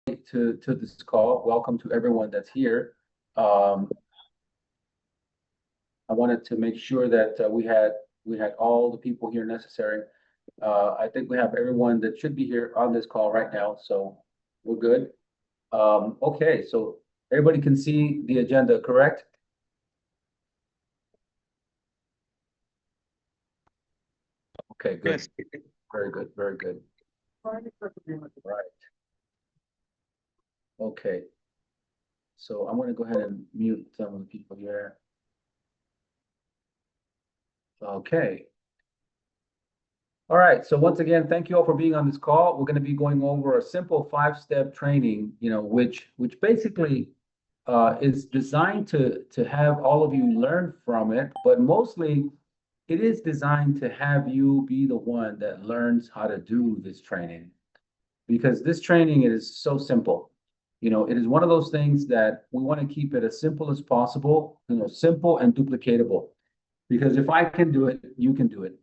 to this call. Welcome to everyone that's here. Um, I wanted to make sure that we had all the people here necessary. I think we have everyone that should be here on this call right now, so we're good. Okay, so everybody can see the agenda, correct? Okay, good. Yes. Very good, very good. Right. Okay. So I'm gonna go ahead and mute some of the people here. Okay. All right, so once again, thank you all for being on this call. We're going to be going over a simple five-step training, which basically is designed to have all of you learn from it, but mostly it is designed to have you be the one that learns how to do this training. Because this training is so simple. It is one of those things that we want to keep it as simple as possible, simple and duplicatable. Because if I can do it, you can do it,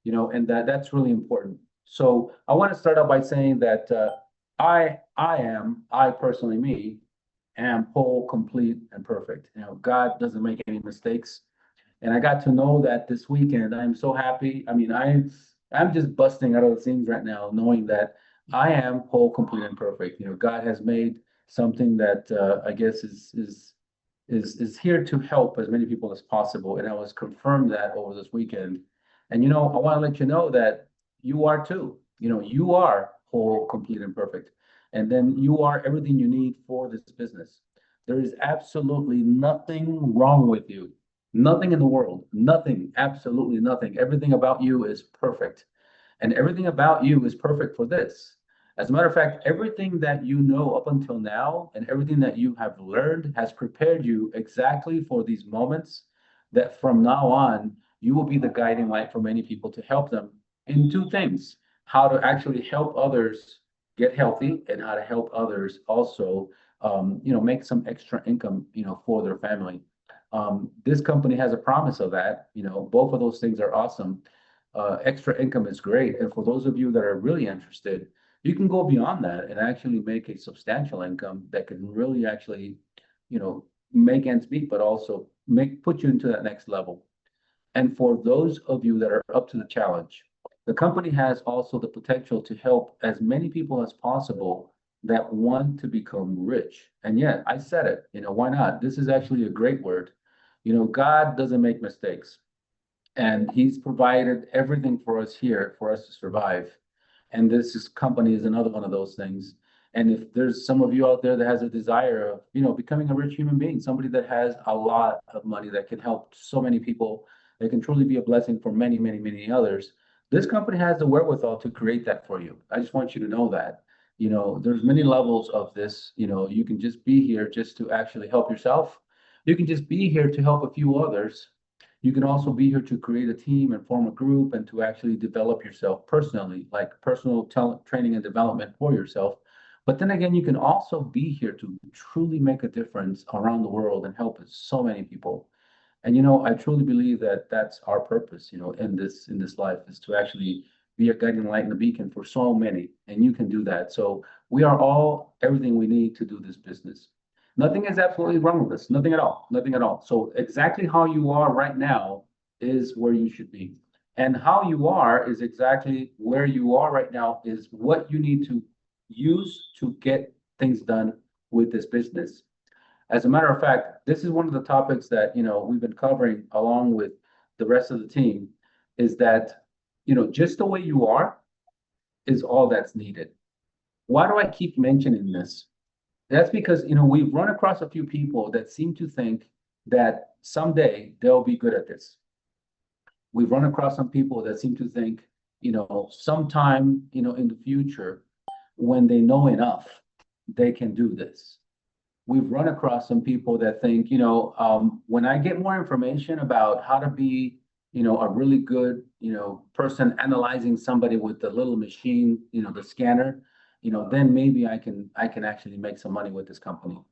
and that's really important. So I want to start out by saying that I personally, me, am whole, complete, and perfect. God doesn't make any mistakes. And I got to know that this weekend. I'm so happy. I mean, I'm just busting out of the seams right now, knowing that I am whole, complete, and perfect. God has made something that I guess is here to help as many people as possible. And I was confirmed that over this weekend. And I want to let you know that you are too. You are whole, complete, and perfect. And then you are everything you need for this business. There is absolutely nothing wrong with you. Nothing in the world. Nothing. Absolutely nothing. Everything about you is perfect. And everything about you is perfect for this. As a matter of fact, everything that you know up until now and everything that you have learned has prepared you exactly for these moments that from now on, you will be the guiding light for many people to help them in two things: how to actually help others get healthy and how to help others also, make some extra income, for their family. This company has a promise of that. Both of those things are awesome. Extra income is great. And for those of you that are really interested, you can go beyond that and actually make a substantial income that can really actually, make ends meet, but also put you into that next level. And for those of you that are up to the challenge, the company has also the potential to help as many people as possible that want to become rich. And yet, I said it, why not? This is actually a great word. God doesn't make mistakes, and He's provided everything for us here for us to survive. And company is another one of those things. And if there's some of you out there that has a desire of, becoming a rich human being, somebody that has a lot of money that can help so many people, that can truly be a blessing for many, many, many others, this company has the wherewithal to create that for you. I just want you to know that. There's many levels of this. You can just be here just to actually help yourself. You can just be here to help a few others. You can also be here to create a team and form a group and to actually develop yourself personally, like personal talent training and development for yourself. But then again, you can also be here to truly make a difference around the world and help so many people. And I truly believe that that's our purpose, in this life, is to actually be a guiding light and a beacon for so many. And you can do that. So we are all everything we need to do this business. Nothing is absolutely wrong with this. Nothing at all. Nothing at all. So exactly how you are right now is where you should be. And how you are is exactly where you are right now is what you need to use to get things done with this business. As a matter of fact, this is one of the topics that, we've been covering along with the rest of the team, is that, just the way you are is all that's needed. Why do I keep mentioning this? That's because, we've run across a few people that seem to think that someday they'll be good at this. We've run across some people that seem to think, sometime, in the future, when they know enough, they can do this. We've run across some people that think, when I get more information about how to be, a really good, person analyzing somebody with the little machine, the scanner, then maybe I can actually make some money with this company.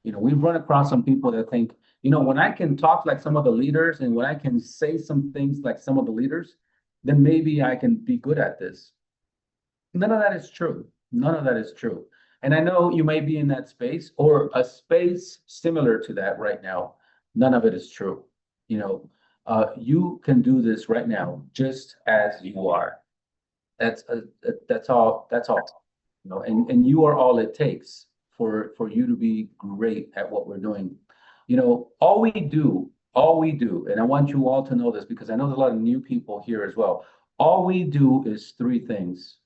We've run across some people that think, when I can talk like some of the leaders and when I can say some things like some of the leaders, then maybe I can be good at this. None of that is true. None of that is true. And I know you may be in that space or a space similar to that right now. None of it is true. You know, you can do this right now just as you are. That's all. That's all. You know, and you are all it takes for you to be great at what we're doing. You know, all we do, and I want you all to know this because I know there's a lot of new people here as well. All we do is three things,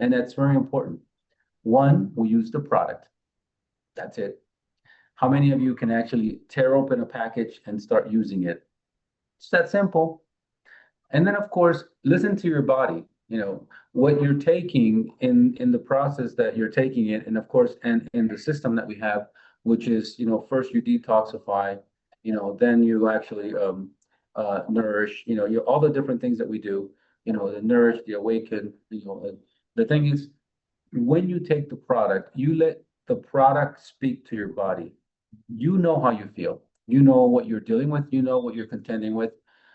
and that's very important. One, we use the product. That's it. How many of you can actually tear open a package and start using it? It's that simple. And then, of course, listen to your body, you know, what you're taking in the process that you're taking it, and of course, and in the system that we have, which is, you know, first you detoxify, you know, then you actually nourish, you know, all the different things that we do, you know, the nourish, the awaken, you know, the thing is, when you take the product, you let the product speak to your body. You know how you feel. You know what you're dealing with. You know what you're contending with.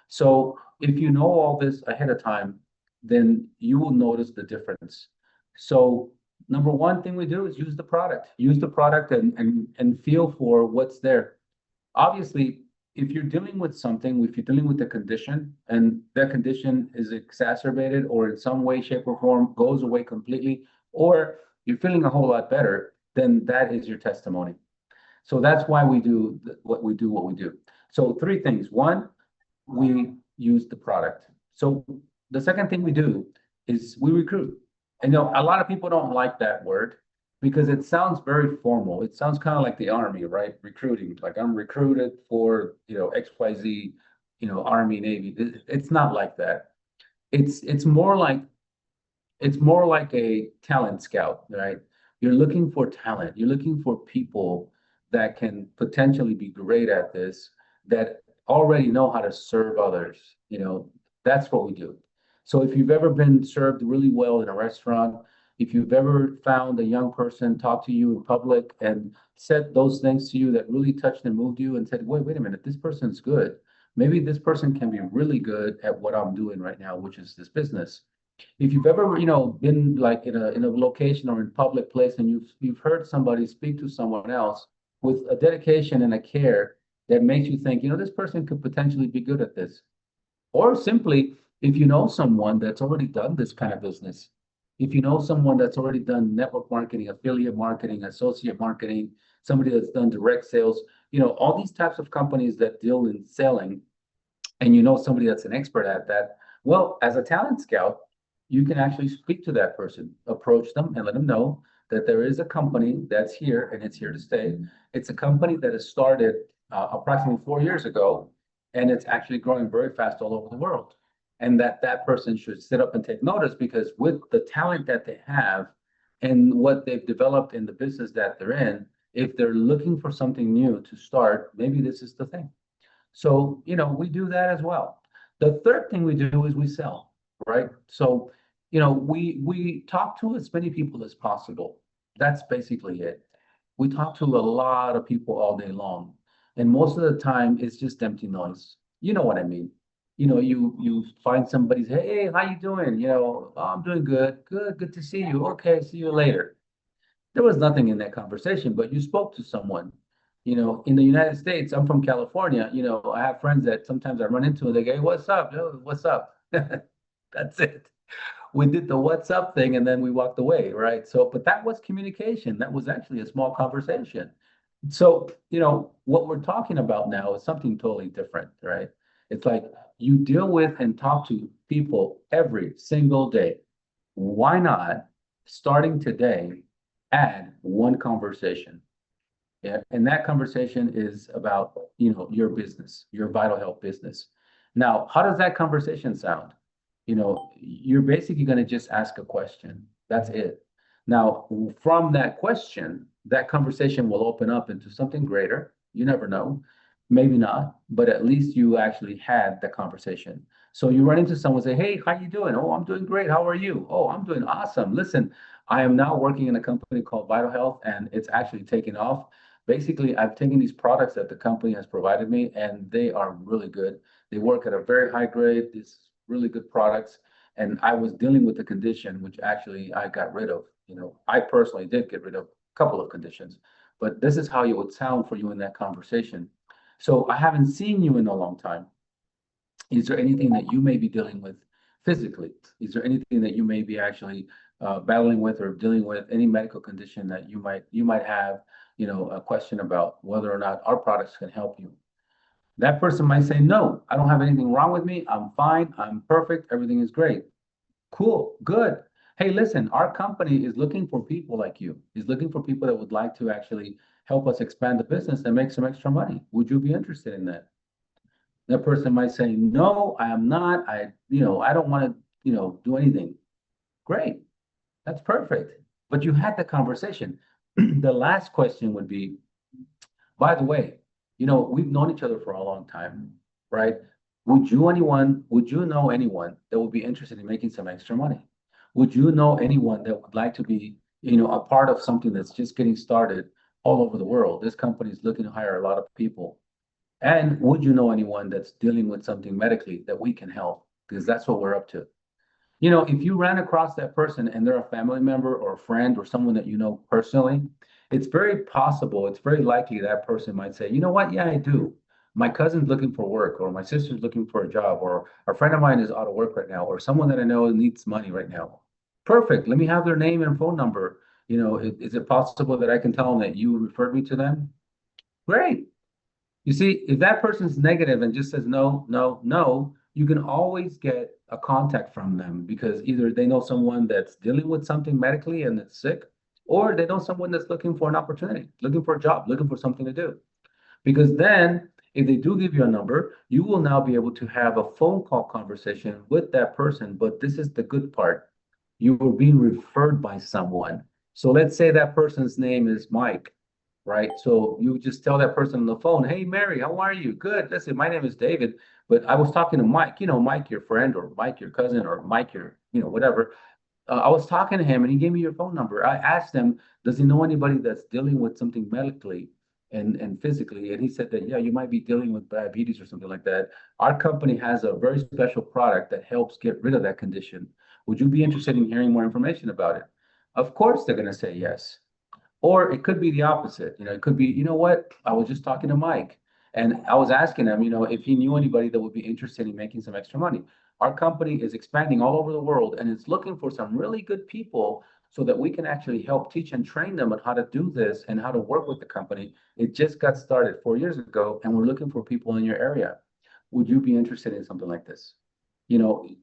So if you know all this ahead of time, then you will notice the difference. So number one thing we do is use the product. Use the product and feel for what's there. Obviously, if you're dealing with something, if you're dealing with a condition and that condition is exacerbated or in some way, shape, or form goes away completely, or you're feeling a whole lot better, then that is your testimony. So that's why we do what we do, what we do. So three things. One, we use the product. So the second thing we do is we recruit. And you know, a lot of people don't like that word because it sounds very formal. It sounds kind of like the army, right? Recruiting, like I'm recruited for, you know, XYZ, you know, Army, Navy. It's not like that. It's more like it's more like a talent scout, right? You're looking for talent. You're looking for people that can potentially be great at this, that already know how to serve others. You know, that's what we do. So if you've ever been served really well in a restaurant, if you've ever found a young person talk to you in public and said those things to you that really touched and moved you and said, wait a minute, this person's good. Maybe this person can be really good at what I'm doing right now, which is this business. If you've ever, you know, been like in a location or in public place and you've heard somebody speak to someone else with a dedication and a care that makes you think, you know, this person could potentially be good at this. Or simply, if you know someone that's already done this kind of business, if you know someone that's already done network marketing, affiliate marketing, associate marketing, somebody that's done direct sales, you know, all these types of companies that deal in selling, and you know somebody that's an expert at that, well, as a talent scout, you can actually speak to that person, approach them, and let them know that there is a company that's here and it's here to stay. It's a company that has started approximately 4 years ago, and it's actually growing very fast all over the world. And that person should sit up and take notice because with the talent that they have and what they've developed in the business that they're in, if they're looking for something new to start, maybe this is the thing. So, you know, we do that as well. The third thing we do is we sell, right? So, you know, we talk to as many people as possible. That's basically it. We talk to a lot of people all day long, and most of the time it's just empty noise. You know what I mean? You know, you find somebody say, "Hey, how you doing?" You know, "Oh, I'm doing good. Good to see you. Okay, see you later." There was nothing in that conversation, but you spoke to someone. You know, in the United States, I'm from California. You know, I have friends that sometimes I run into and they go, "Hey, what's up? Yo, what's up?" That's it. We did the what's up thing and then we walked away, right? So, but that was communication. That was actually a small conversation. So, you know, what we're talking about now is something totally different, right? It's like you deal with and talk to people every single day. Why not, starting today, add one conversation? Yeah, and that conversation is about, you know, your business, your Vital Health business. Now, how does that conversation sound? You know, you're basically going to just ask a question. That's it. Now, from that question, that conversation will open up into something greater. You never know. Maybe not, but at least you actually had the conversation. So you run into someone, say, "Hey, how you doing?" "Oh, I'm doing great. How are you?" "Oh, I'm doing awesome. Listen, I am now working in a company called Vital Health, and it's actually taking off. Basically, I've taken these products that the company has provided me, and they are really good. They work at a very high grade, these really good products. And I was dealing with a condition which actually I got rid of. I personally did get rid of a couple of conditions, but this is how it would sound for you in that conversation. So I haven't seen you in a long time. Is there anything that you may be dealing with physically? Is there anything that you may be actually battling with or dealing with, any medical condition that you might have, a question about whether or not our products can help you? That person might say, no, I don't have anything wrong with me. I'm fine. I'm perfect. Everything is great. Cool. Good. Hey, listen, our company is looking for people like you. Is looking for people that would like to actually help us expand the business and make some extra money. Would you be interested in that? That person might say, no, I am not. I don't want to, do anything. Great. That's perfect. But you had the conversation. The last question would be, by the way, we've known each other for a long time, right? Would you know anyone that would be interested in making some extra money? Would you know anyone that would like to be, a part of something that's just getting started all over the world? This company is looking to hire a lot of people. And would you know anyone that's dealing with something medically that we can help? Because that's what we're up to. If you ran across that person and they're a family member or a friend or someone that you know personally, it's very possible, it's very likely that person might say, you know what? Yeah, I do. My cousin's looking for work, or my sister's looking for a job, or a friend of mine is out of work right now, or someone that I know needs money right now. Perfect. Let me have their name and phone number. Is it possible that I can tell them that you referred me to them? Great. You see, if that person's negative and just says no, no, no, you can always get a contact from them because either they know someone that's dealing with something medically and that's sick, or they know someone that's looking for an opportunity, looking for a job, looking for something to do. Because then, if they do give you a number, you will now be able to have a phone call conversation with that person. But this is the good part. You were being referred by someone. So let's say that person's name is Mike, right? So you just tell that person on the phone, hey, Mary, how are you? Good. Listen, my name is David, but I was talking to Mike, Mike, your friend, or Mike, your cousin, or Mike, your, whatever. I was talking to him and he gave me your phone number. I asked him, does he know anybody that's dealing with something medically and physically? And he said that, yeah, you might be dealing with diabetes or something like that. Our company has a very special product that helps get rid of that condition. Would you be interested in hearing more information about it? Of course, they're going to say yes. Or it could be the opposite. It could be, you know what? I was just talking to Mike and I was asking him, if he knew anybody that would be interested in making some extra money. Our company is expanding all over the world and it's looking for some really good people so that we can actually help teach and train them on how to do this and how to work with the company. It just got started 4 years ago and we're looking for people in your area. Would you be interested in something like this?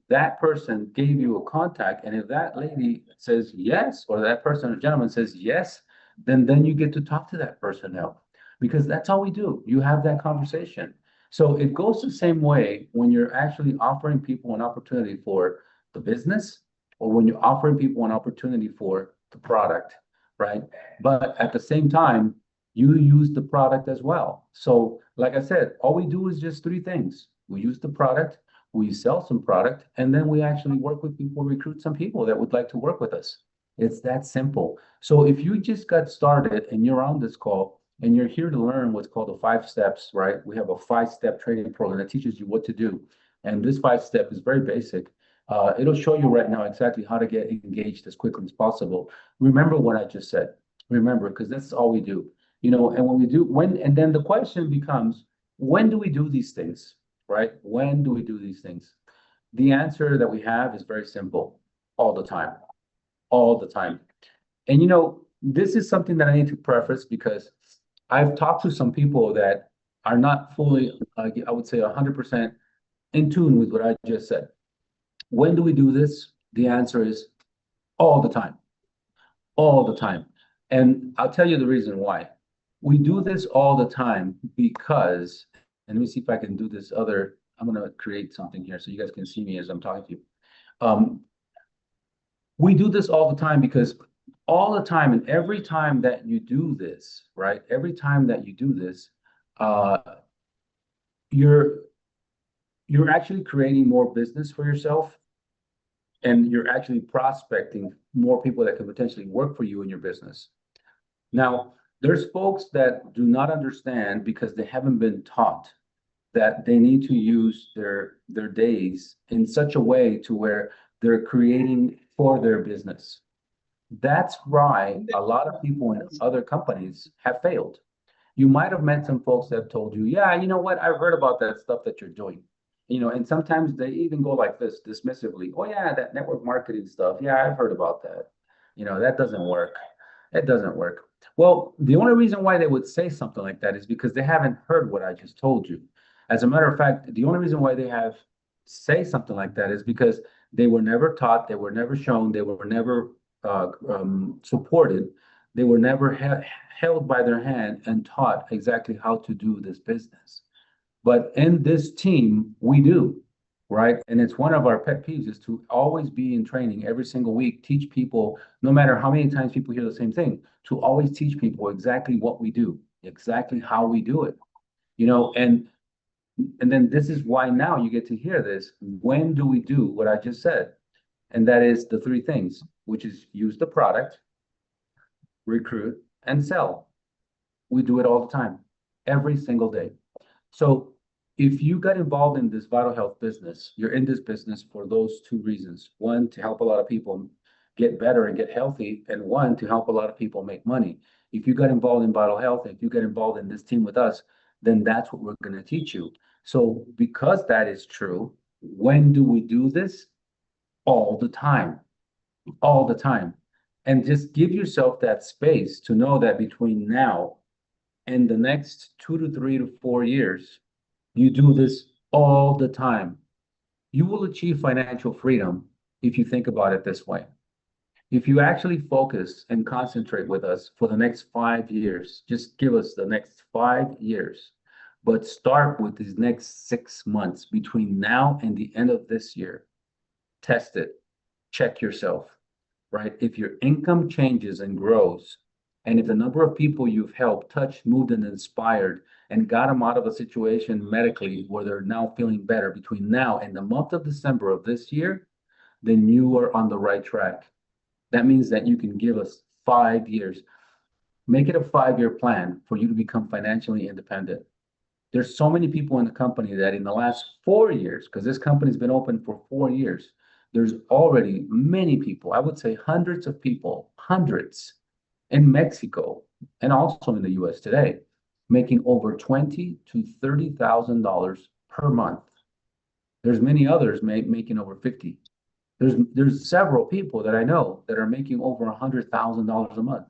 That person gave you a contact, and if that lady says yes, or that person or gentleman says yes, then you get to talk to that person now, because that's all we do. You have that conversation. So it goes the same way when you're actually offering people an opportunity for the business, or when you're offering people an opportunity for the product, right? But at the same time, you use the product as well. So, like I said, all we do is just three things. We use the product, we sell some product, and then we actually work with people, recruit some people that would like to work with us. It's that simple. So if you just got started and you're on this call and you're here to learn what's called the 5 steps, right? We have a 5-step training program that teaches you what to do. And this 5-step is very basic. It'll show you right now exactly how to get engaged as quickly as possible. Remember what I just said. Remember, because that's all we do. And when we do, and then the question becomes, when do we do these things, right? When do we do these things? The answer that we have is very simple: all the time, all the time. And this is something that I need to preface because I've talked to some people that are not fully, I would say 100% in tune with what I just said. When do we do this? The answer is all the time, all the time. And I'll tell you the reason why. We do this all the time because, and let me see if I can do this other, I'm going to create something here so you guys can see me as I'm talking to you. Um, we do this all the time because all the time, and every time that you do this, right? Every time that you do this, uh, you're you're actually creating more business for yourself, and you're actually prospecting more people that can potentially work for you in your business. Now, there's folks that do not understand because they haven't been taught that they need to use their days in such a way to where they're creating for their business. That's why a lot of people in other companies have failed. You might have met some folks that have told you, yeah, you know what, I've heard about that stuff that you're doing. And sometimes they even go like this, dismissively. Oh yeah, that network marketing stuff. Yeah, I've heard about that. That doesn't work. It doesn't work. Well, the only reason why they would say something like that is because they haven't heard what I just told you. As a matter of fact, the only reason why they have say something like that is because they were never taught, they were never shown, they were never supported, they were never held by their hand and taught exactly how to do this business. But in this team, we do, right? And it's one of our pet peeves is to always be in training every single week, teach people, no matter how many times people hear the same thing, to always teach people exactly what we do, exactly how we do it. And then this is why now you get to hear this. When do we do what I just said? And that is the three things, which is use the product, recruit, and sell. We do it all the time, every single day. So if you got involved in this vital health business, you're in this business for those two reasons. One, to help a lot of people get better and get healthy, and one, to help a lot of people make money. If you got involved in vital health, if you get involved in this team with us, then that's what we're going to teach you. So because that is true, when do we do this? All the time, all the time. And just give yourself that space to know that between now and the next 2 to 3 to 4 years, you do this all the time. You will achieve financial freedom if you think about it this way. If you actually focus and concentrate with us for the next 5 years, just give us the next 5 years, but start with these next 6 months between now and the end of this year. Test it, check yourself, right? If your income changes and grows, and if the number of people you've helped, touched, moved, and inspired, and got them out of a situation medically where they're now feeling better between now and the month of December of this year, then you are on the right track. That means that you can give us 5 years. Make it a 5 year plan for you to become financially independent. There's so many people in the company that in the last 4 years, because this company's been open for 4 years, there's already many people, I would say hundreds of people, hundreds in Mexico and also in the US today, making over twenty to $30,000 per month. There's many others making over 50. There's several people that I know that are making over $100,000 a month.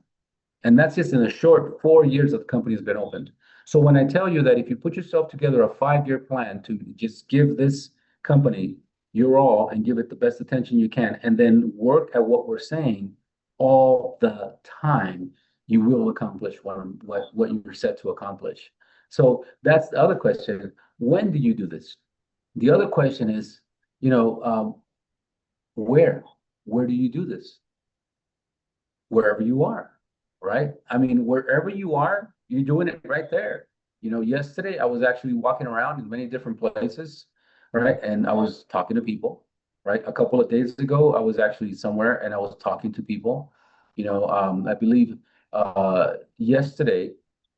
And that's just in a short 4 years that the company has been opened. So when I tell you that if you put yourself together a 5 year plan to just give this company your all and give it the best attention you can, and then work at what we're saying all the time, you will accomplish what you're set to accomplish. So that's the other question. When do you do this? The other question is, you know, where? Where do you do this? Wherever you are, right? I mean, wherever you are, you're doing it right there. Yesterday I was actually walking around in many different places, right? And I was talking to people, right? A couple of days ago, I was actually somewhere and I was talking to people. I believe yesterday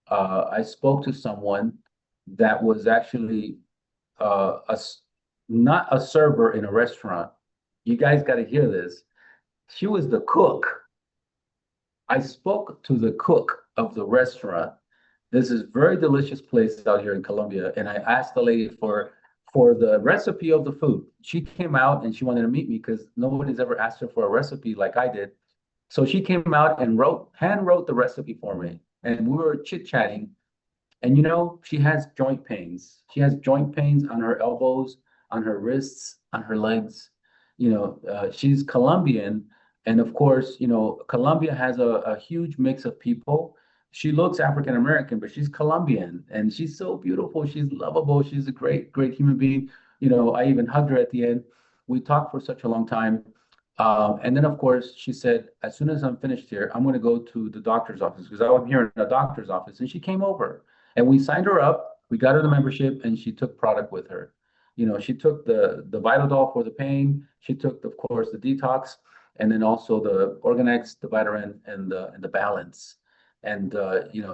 I spoke to someone that was actually not a server in a restaurant. You guys got to hear this. She was the cook. I spoke to the cook of the restaurant. This is very delicious place out here in Colombia, and I asked the lady for the recipe of the food. She came out and she wanted to meet me because nobody's ever asked her for a recipe like I did. So she came out and hand wrote the recipe for me, and we were chit-chatting. And she has joint pains. She has joint pains on her elbows, on her wrists, on her legs. She's Colombian. And of course, Colombia has a huge mix of people. She looks African American, but she's Colombian and she's so beautiful. She's lovable. She's a great, great human being. I even hugged her at the end. We talked for such a long time. And then, of course, she said, as soon as I'm finished here, I'm going to go to the doctor's office because I'm here in the doctor's office. And she came over and we signed her up. We got her the membership and she took product with her. She took the Vitaldol for the pain. She took, of course, the detox and then also the Organex, the Vitarin, and the Balance. And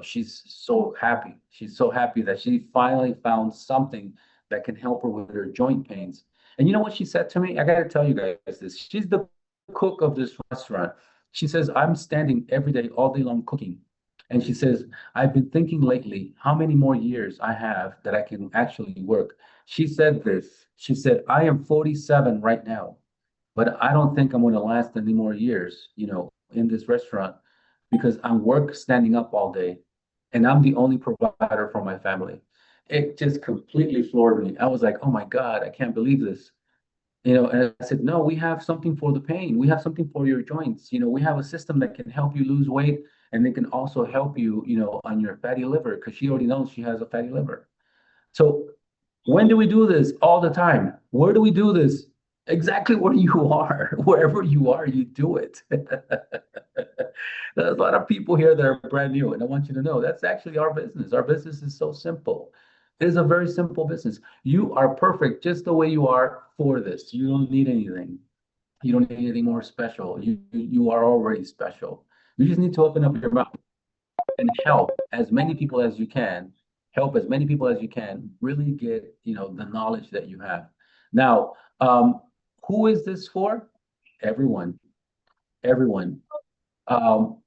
she's so happy. She's so happy that she finally found something that can help her with her joint pains. And you know what she said to me? I got to tell you guys this. She's the cook of this restaurant. She says, I'm standing every day, all day long cooking. And she says, I've been thinking lately how many more years I have that I can actually work. She said this. She said, I am 47 right now, but I don't think I'm going to last any more years, in this restaurant because I'm work standing up all day and I'm the only provider for my family. It just completely floored me. I was like, oh my God, I can't believe this. And I said, no, we have something for the pain. We have something for your joints. We have a system that can help you lose weight and they can also help you, on your fatty liver because she already knows she has a fatty liver. So when do we do this? All the time. Where do we do this? Exactly where you are. Wherever you are, you do it. There's a lot of people here that are brand new, and I want you to know that's actually our business. Our business is so simple. It is a very simple business. You are perfect just the way you are for this. You don't need anything. You don't need anything more special. You are already special. You just need to open up your mouth and help as many people as you can really get, the knowledge that you have. Now, who is this for? Everyone, everyone. Um,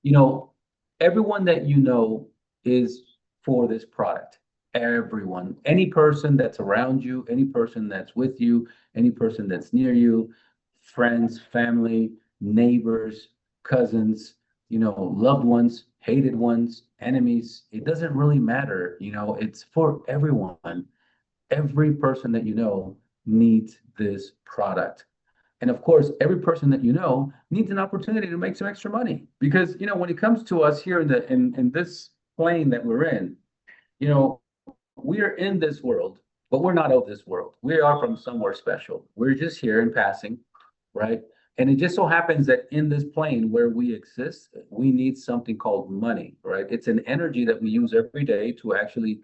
you know, Everyone that you know is for this product. Everyone, any person that's around you, any person that's with you, any person that's near you, friends, family, neighbors, cousins, loved ones, hated ones, enemies. It doesn't really matter. It's for everyone. Every person that you know needs this product. And of course, every person that you know needs an opportunity to make some extra money because, when it comes to us here in this plane that we're in, you know, we're in this world, but we're not of this world. We are from somewhere special. We're just here in passing, right? And it just so happens that in this plane where we exist, we need something called money, right? It's an energy that we use every day to actually,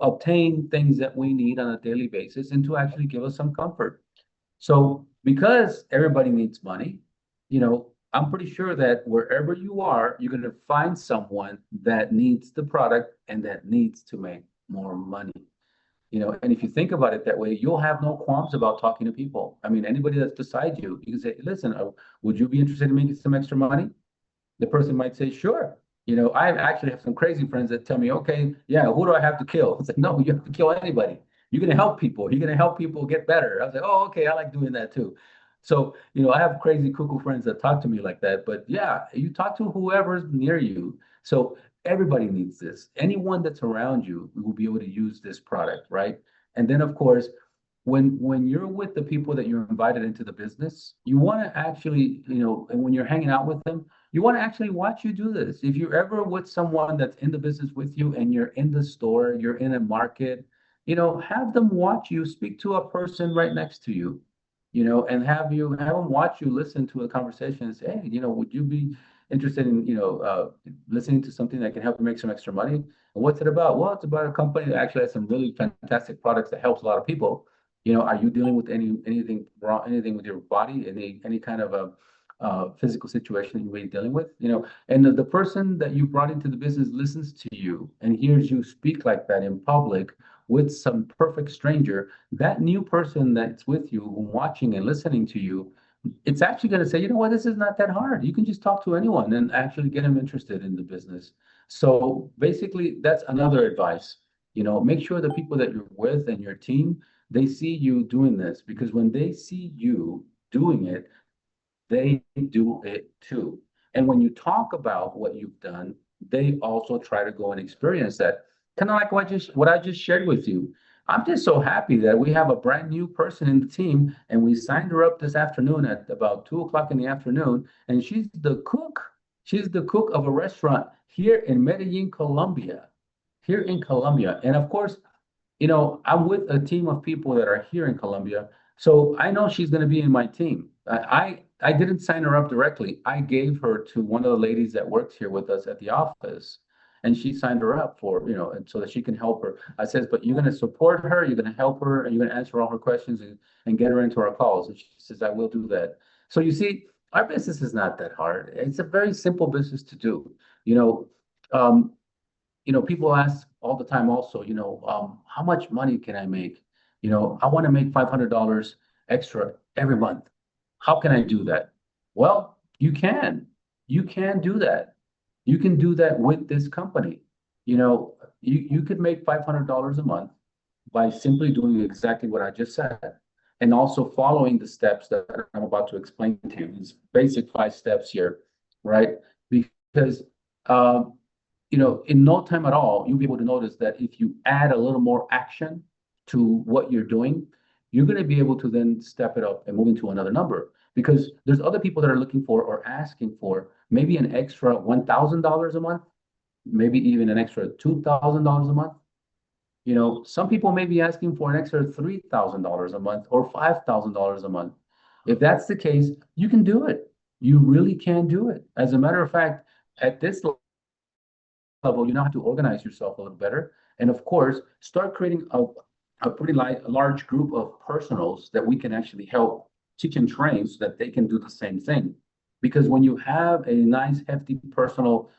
obtain things that we need on a daily basis and to actually give us some comfort. So because everybody needs money, I'm pretty sure that wherever you are, you're going to find someone that needs the product and that needs to make more money. And if you think about it that way, you'll have no qualms about talking to people. I mean, anybody that's beside you, you can say, listen, would you be interested in making some extra money? The person might say, sure. I actually have some crazy friends that tell me, okay, yeah, who do I have to kill? I said, no, you have to kill anybody. You're going to help people. You're going to help people get better. I was like, oh, okay, I like doing that too. So, I have crazy cuckoo friends that talk to me like that. But yeah, you talk to whoever's near you. So everybody needs this. Anyone that's around you will be able to use this product, right? And then, of course, when you're with the people that you're invited into the business, you want to actually, and when you're hanging out with them, you want to actually watch you do this. If you're ever with someone that's in the business with you and you're in the store, you're in a market, have them watch you speak to a person right next to you, and have them watch you listen to a conversation and say, hey, would you be interested in, listening to something that can help you make some extra money? And what's it about? Well, it's about a company that actually has some really fantastic products that helps a lot of people. Are you dealing with anything wrong, anything with your body, any kind of a physical situation that you may be dealing with, and the person that you brought into the business listens to you and hears you speak like that in public with some perfect stranger, that new person that's with you, watching and listening to you, it's actually going to say, you know what, this is not that hard. You can just talk to anyone and actually get them interested in the business. So basically, that's another advice. Make sure the people that you're with and your team, they see you doing this because when they see you doing it, they do it too. And when you talk about what you've done, they also try to go and experience that. Kind of like what I just shared with you. I'm just so happy that we have a brand new person in the team, and we signed her up this afternoon at about 2 o'clock in the afternoon, and she's the cook. She's the cook of a restaurant here in Medellin, Colombia. Here in Colombia, and of course, I'm with a team of people that are here in Colombia, so I know she's going to be in my team. I didn't sign her up directly. I gave her to one of the ladies that works here with us at the office, and she signed her up for, and so that she can help her. I says, but you're going to support her, you're going to help her, and you're going to answer all her questions and get her into our calls. And she says, I will do that. So you see, our business is not that hard. It's a very simple business to do. You know, um, people ask all the time also, how much money can I make? I want to make $500 extra every month. How can I do that? Well, you can do that. You can do that with this company. You could make $500 a month by simply doing exactly what I just said, and also following the steps that I'm about to explain to you. These basic 5 steps here, right? Because in no time at all, you'll be able to notice that if you add a little more action to what you're doing, you're going to be able to then step it up and move into another number. Because there's other people that are looking for or asking for maybe an extra $1,000 a month, maybe even an extra $2,000 a month. Some people may be asking for an extra $3,000 a month or $5,000 a month. If that's the case, you can do it. You really can do it. As a matter of fact, at this level, you now have to organize yourself a little better. And of course, start creating a pretty large group of personals that we can actually help teach and train so that they can do the same thing. Because when you have a nice, hefty personal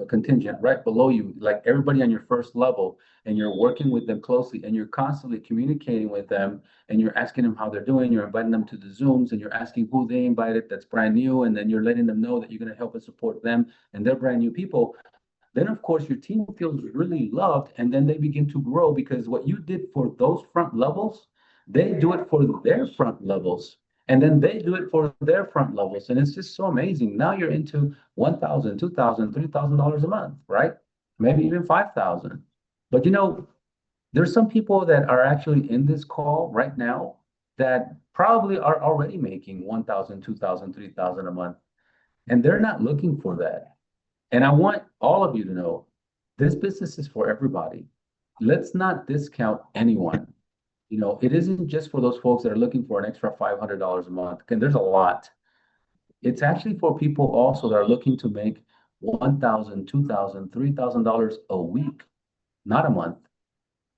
contingent right below you, like everybody on your first level, and you're working with them closely and you're constantly communicating with them and you're asking them how they're doing, you're inviting them to the Zooms and you're asking who they invited that's brand new, and then you're letting them know that you're going to help and support them and they're brand new people. Then of course your team feels really loved, and then they begin to grow because what you did for those front levels, they do it for their front levels, and then they do it for their front levels, and it's just so amazing. Now you're into 1,000, 2,000, $3,000 a month, right? Maybe even 5,000. But there's some people that are actually in this call right now that probably are already making 1,000, 2,000, 3,000 a month, and they're not looking for that. And I want all of you to know this business is for everybody. Let's not discount anyone. It isn't just for those folks that are looking for an extra $500 a month. And there's a lot. It's actually for people also that are looking to make 1,000, 2,000, $3,000 a week, not a month.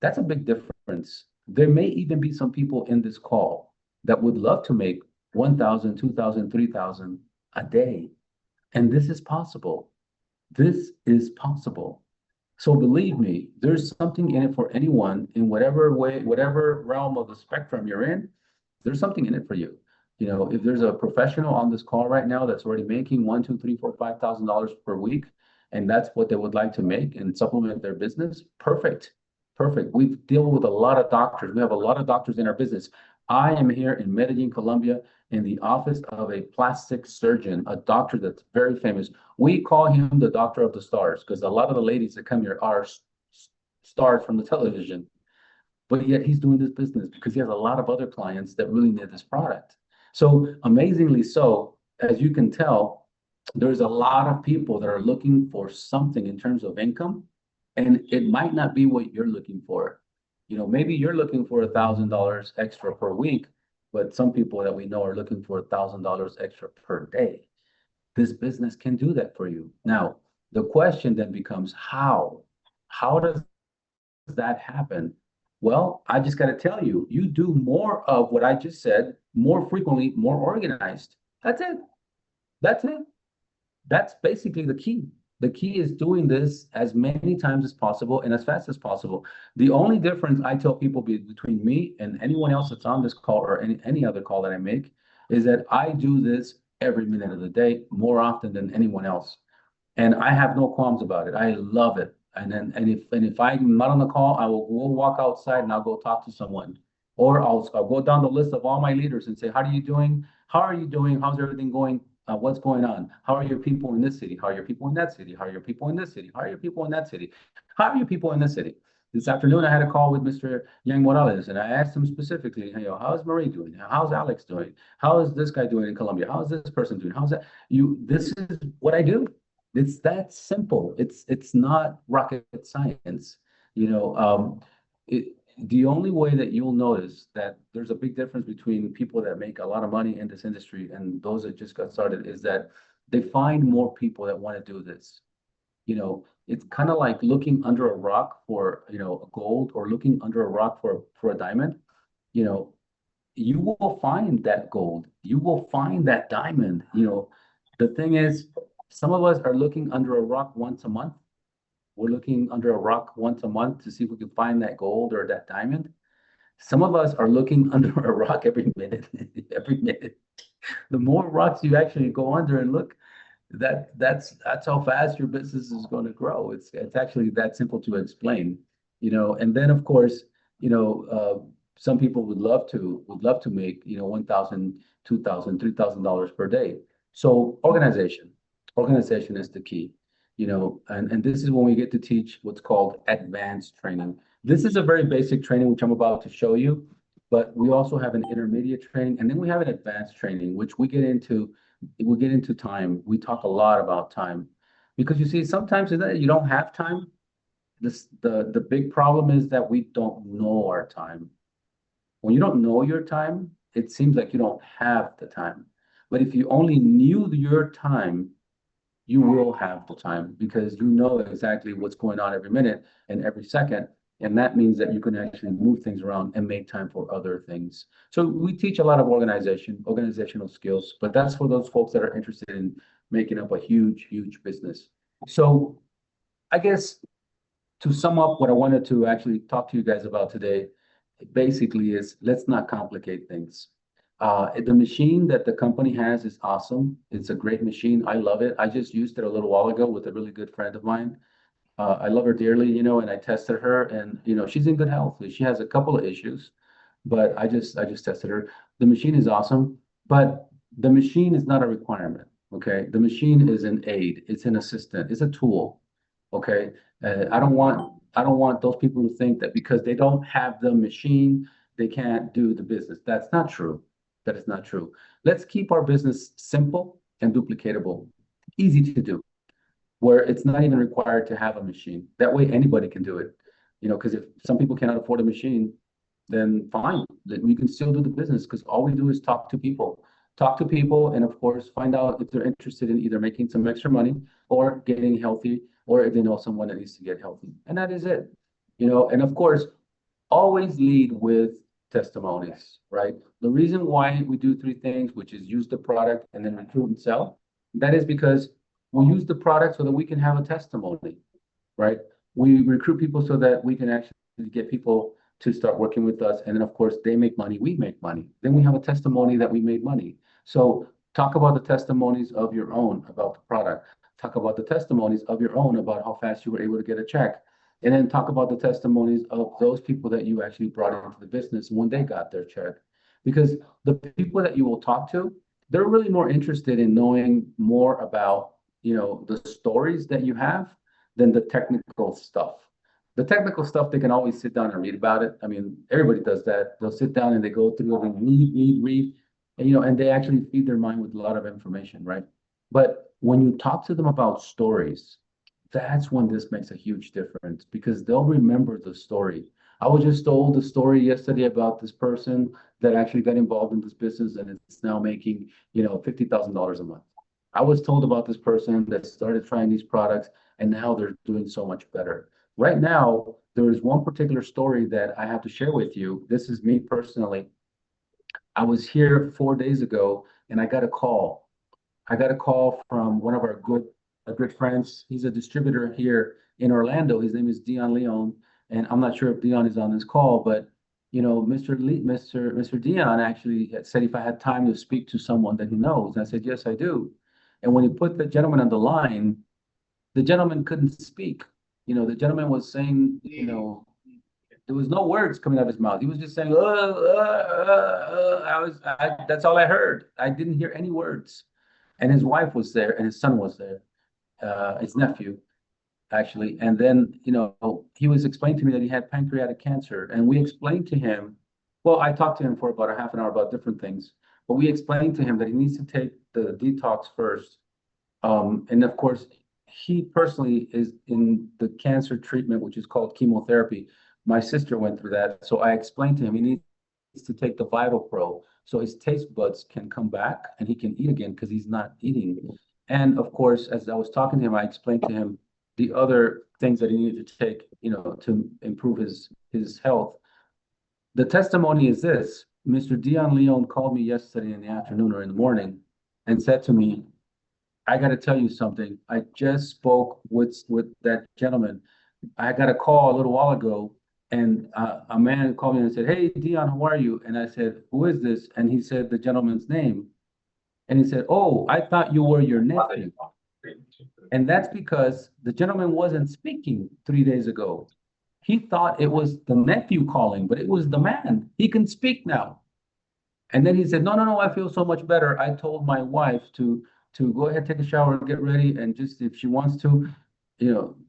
That's a big difference. There may even be some people in this call that would love to make 1,000, 2,000, 3,000 a day. And this is possible. This is possible. So believe me, there's something in it for anyone in whatever way, whatever realm of the spectrum you're in, there's something in it for you. If there's a professional on this call right now that's already making one, two, three, four, $5,000 per week, and that's what they would like to make and supplement their business, perfect. Perfect. We deal with a lot of doctors. We have a lot of doctors in our business. I am here in Medellin, Colombia, in the office of a plastic surgeon, a doctor that's very famous. We call him the doctor of the stars because a lot of the ladies that come here are stars from the television. But yet he's doing this business because he has a lot of other clients that really need this product. So amazingly so, as you can tell, there's a lot of people that are looking for something in terms of income, and it might not be what you're looking for. Maybe you're looking for $1,000 extra per week, but some people that we know are looking for $1,000 extra per day. This business can do that for you. Now, the question then becomes how? How does that happen? Well, I just got to tell you, you do more of what I just said more frequently, more organized. That's it. That's it. That's basically the key. The key is doing this as many times as possible and as fast as possible. The only difference I tell people between me and anyone else that's on this call or any other call that I make is that I do this every minute of the day more often than anyone else. And I have no qualms about it. I love it. And if I'm not on the call, I will go walk outside and I'll go talk to someone. Or I'll go down the list of all my leaders and say, how are you doing? How are you doing? How's everything going? What's going on? How are your people in this city? How are your people in that city? How are your people in this city? How are your people in that city? How are your people in this city? This afternoon, I had a call with Mr. Yang Morales, and I asked him specifically, how's Marie doing? How's Alex doing? How is this guy doing in Colombia? How's this person doing? How's that? This is what I do. It's that simple. It's not rocket science. You know, it, the only way that you'll notice that there's a big difference between people that make a lot of money in this industry and those that just got started is that they find more people that want to do this. It's kind of like looking under a rock for, gold, or looking under a rock for a diamond. You know, you will find that gold. You will find that diamond. The thing is, some of us are looking under a rock once a month. We're looking under a rock once a month to see if we can find that gold or that diamond. Some of us are looking under a rock every minute, every minute. The more rocks you actually go under and look, that's how fast your business is going to grow. It's actually that simple to explain, And then of course, some people would love to make, 1,000, 2,000, $3,000 per day. So organization is the key, and this is when we get to teach what's called advanced training. This is a very basic training, which I'm about to show you, but we also have an intermediate training, and then we have an advanced training, which we get into time. We talk a lot about time because you see, sometimes is that you don't have time. The big problem is that we don't know our time. When you don't know your time, it seems like you don't have the time. But if you only knew your time, you will have the time because you know exactly what's going on every minute and every second. And that means that you can actually move things around and make time for other things. So we teach a lot of organizational skills, but that's for those folks that are interested in making up a huge, huge business. So I guess to sum up what I wanted to actually talk to you guys about today, basically is let's not complicate things. The machine that the company has is awesome. It's a great machine. I love it. I just used it a little while ago with a really good friend of mine. I love her dearly, and I tested her, and she's in good health. She has a couple of issues, but I just tested her. The machine is awesome, but the machine is not a requirement. Okay, the machine is an aid. It's an assistant. It's a tool. Okay, I don't want those people to think that because they don't have the machine, they can't do the business. That's not true. That is not true. Let's keep our business simple and duplicatable, easy to do, where it's not even required to have a machine. That way anybody can do it. Because if some people cannot afford a machine, then fine, we can still do the business because all we do is talk to people, and of course, find out if they're interested in either making some extra money or getting healthy, or if they know someone that needs to get healthy. And that is it. And of course, always lead with testimonies, right? The reason why we do three things, which is use the product and then recruit and sell, that is because we use the product so that we can have a testimony, right? We recruit people so that we can actually get people to start working with us. And then, of course, they make money, we make money. Then we have a testimony that we made money. So talk about the testimonies of your own about the product. Talk about the testimonies of your own about how fast you were able to get a check. And then talk about the testimonies of those people that you actually brought into the business when they got their check. Because the people that you will talk to, they're really more interested in knowing more about, the stories that you have than the technical stuff. The technical stuff, they can always sit down and read about it. I mean, everybody does that. They'll sit down and they go through it and read, and they actually feed their mind with a lot of information, right? But when you talk to them about stories, that's when this makes a huge difference because they'll remember the story. I was just told the story yesterday about this person that actually got involved in this business and it's now making, $50,000 a month. I was told about this person that started trying these products and now they're doing so much better. Right now, there is one particular story that I have to share with you. This is me personally. I was here 4 days ago and I got a call from one of our good friends. He's a distributor here in Orlando. His name is Dion Leon, and I'm not sure if Dion is on this call, but Mr. Dion actually had said if I had time to speak to someone that he knows. And I said, yes, I do. And when he put the gentleman on the line, the gentleman couldn't speak. The gentleman was saying, there was no words coming out of his mouth. He was just saying, that's all I heard. I didn't hear any words. And his wife was there and his son was there, his nephew, actually. And then, he was explaining to me that he had pancreatic cancer. And we explained to him, well, I talked to him for about a half an hour about different things, but we explained to him that he needs to take the detox first. And of course, he personally is in the cancer treatment, which is called chemotherapy. My sister went through that. So I explained to him he needs to take the Vital Pro so his taste buds can come back and he can eat again because he's not eating. And of course, as I was talking to him, I explained to him the other things that he needed to take, to improve his health. The testimony is this. Mr. Dion Leon called me yesterday in the afternoon or in the morning and said to me, I got to tell you something. I just spoke with that gentleman. I got a call a little while ago, and a man called me and said, "Hey, Dion, how are you?" And I said, "Who is this?" And he said the gentleman's name. And he said, "Oh, I thought you were your nephew." And that's because the gentleman wasn't speaking 3 days ago. He thought it was the nephew calling, but it was the man. He can speak now. And then he said, "No, no, no, I feel so much better. I told my wife to go ahead, take a shower, get ready, and just if she wants to,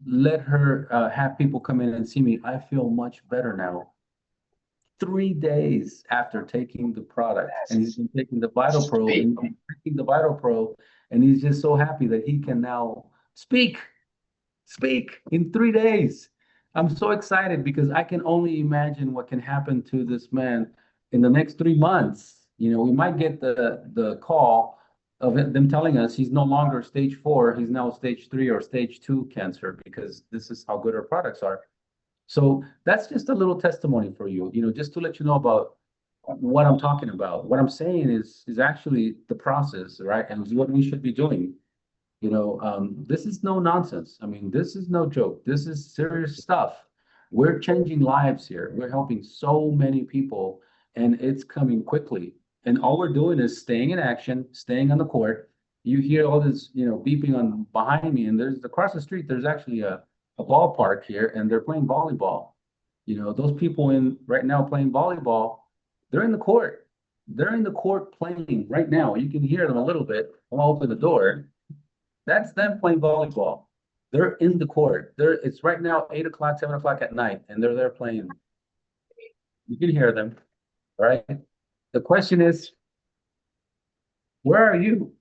let her have people come in and see me. I feel much better now." 3 days after taking the product, and he's been taking the Vital Pro, and he's been taking the Vital Pro, and he's just so happy that he can now speak in 3 days. I'm so excited because I can only imagine what can happen to this man in the next 3 months. We might get the call of them telling us he's no longer stage 4, he's now stage 3 or stage 2 cancer because this is how good our products are. So that's just a little testimony for you, just to let you know about what I'm talking about. What I'm saying is actually the process, right? And what we should be doing. This is no nonsense. I mean, this is no joke. This is serious stuff. We're changing lives here. We're helping so many people, and it's coming quickly. And all we're doing is staying in action, staying on the court. You hear all this, beeping on behind me, and there's across the street, there's actually a ballpark here, and they're playing volleyball. Those people in right now playing volleyball, they're in the court. They're in the court playing right now. You can hear them a little bit. I'll open the door. That's them playing volleyball. They're in the court. It's right now 8 o'clock, 7 o'clock at night, and they're there playing. You can hear them, right? The question is, where are you?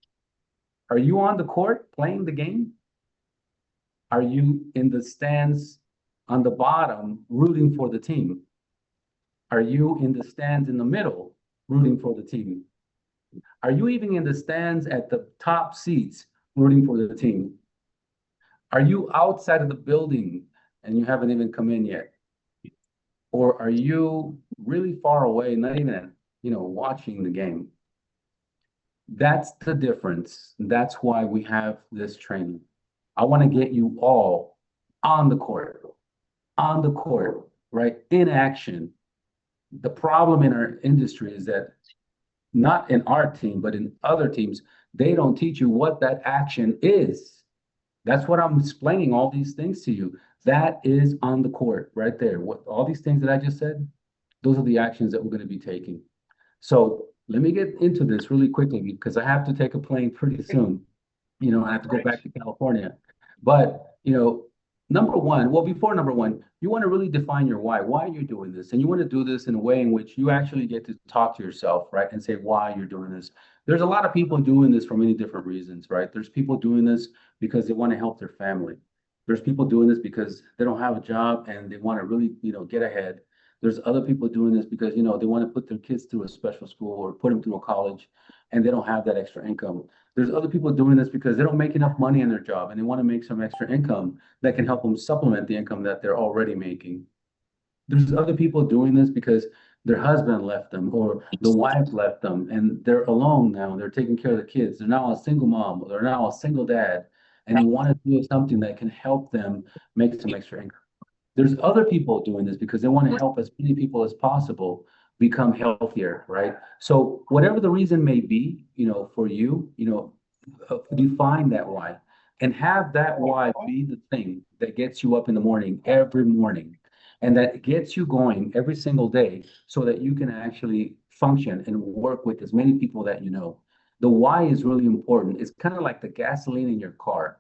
Are you on the court playing the game? Are you in the stands on the bottom rooting for the team? Are you in the stands in the middle rooting for the team? Are you even in the stands at the top seats rooting for the team? Are you outside of the building and you haven't even come in yet? Or are you really far away, not even, watching the game? That's the difference. That's why we have this training. I want to get you all on the court, right? In action. The problem in our industry is that not in our team, but in other teams, they don't teach you what that action is. That's what I'm explaining all these things to you. That is on the court right there. What all these things that I just said, those are the actions that we're going to be taking. So let me get into this really quickly because I have to take a plane pretty soon. I have to go back to California. But, number one, well, before number one, you want to really define your why. Why you're doing this. And you want to do this in a way in which you actually get to talk to yourself, right? And say why you're doing this. There's a lot of people doing this for many different reasons, right? There's people doing this because they want to help their family. There's people doing this because they don't have a job and they want to really, get ahead. There's other people doing this because, they want to put their kids through a special school or put them through a college and they don't have that extra income. There's other people doing this because they don't make enough money in their job and they want to make some extra income that can help them supplement the income that they're already making. There's other people doing this because their husband left them or the wife left them and they're alone now. They're taking care of the kids. They're now a single mom or they're now a single dad and they want to do something that can help them make some extra income. There's other people doing this because they want to help as many people as possible become healthier, right? So whatever the reason may be, for you, define that why and have that why be the thing that gets you up in the morning every morning and that gets you going every single day so that you can actually function and work with as many people that you know. The why is really important. It's kind of like the gasoline in your car.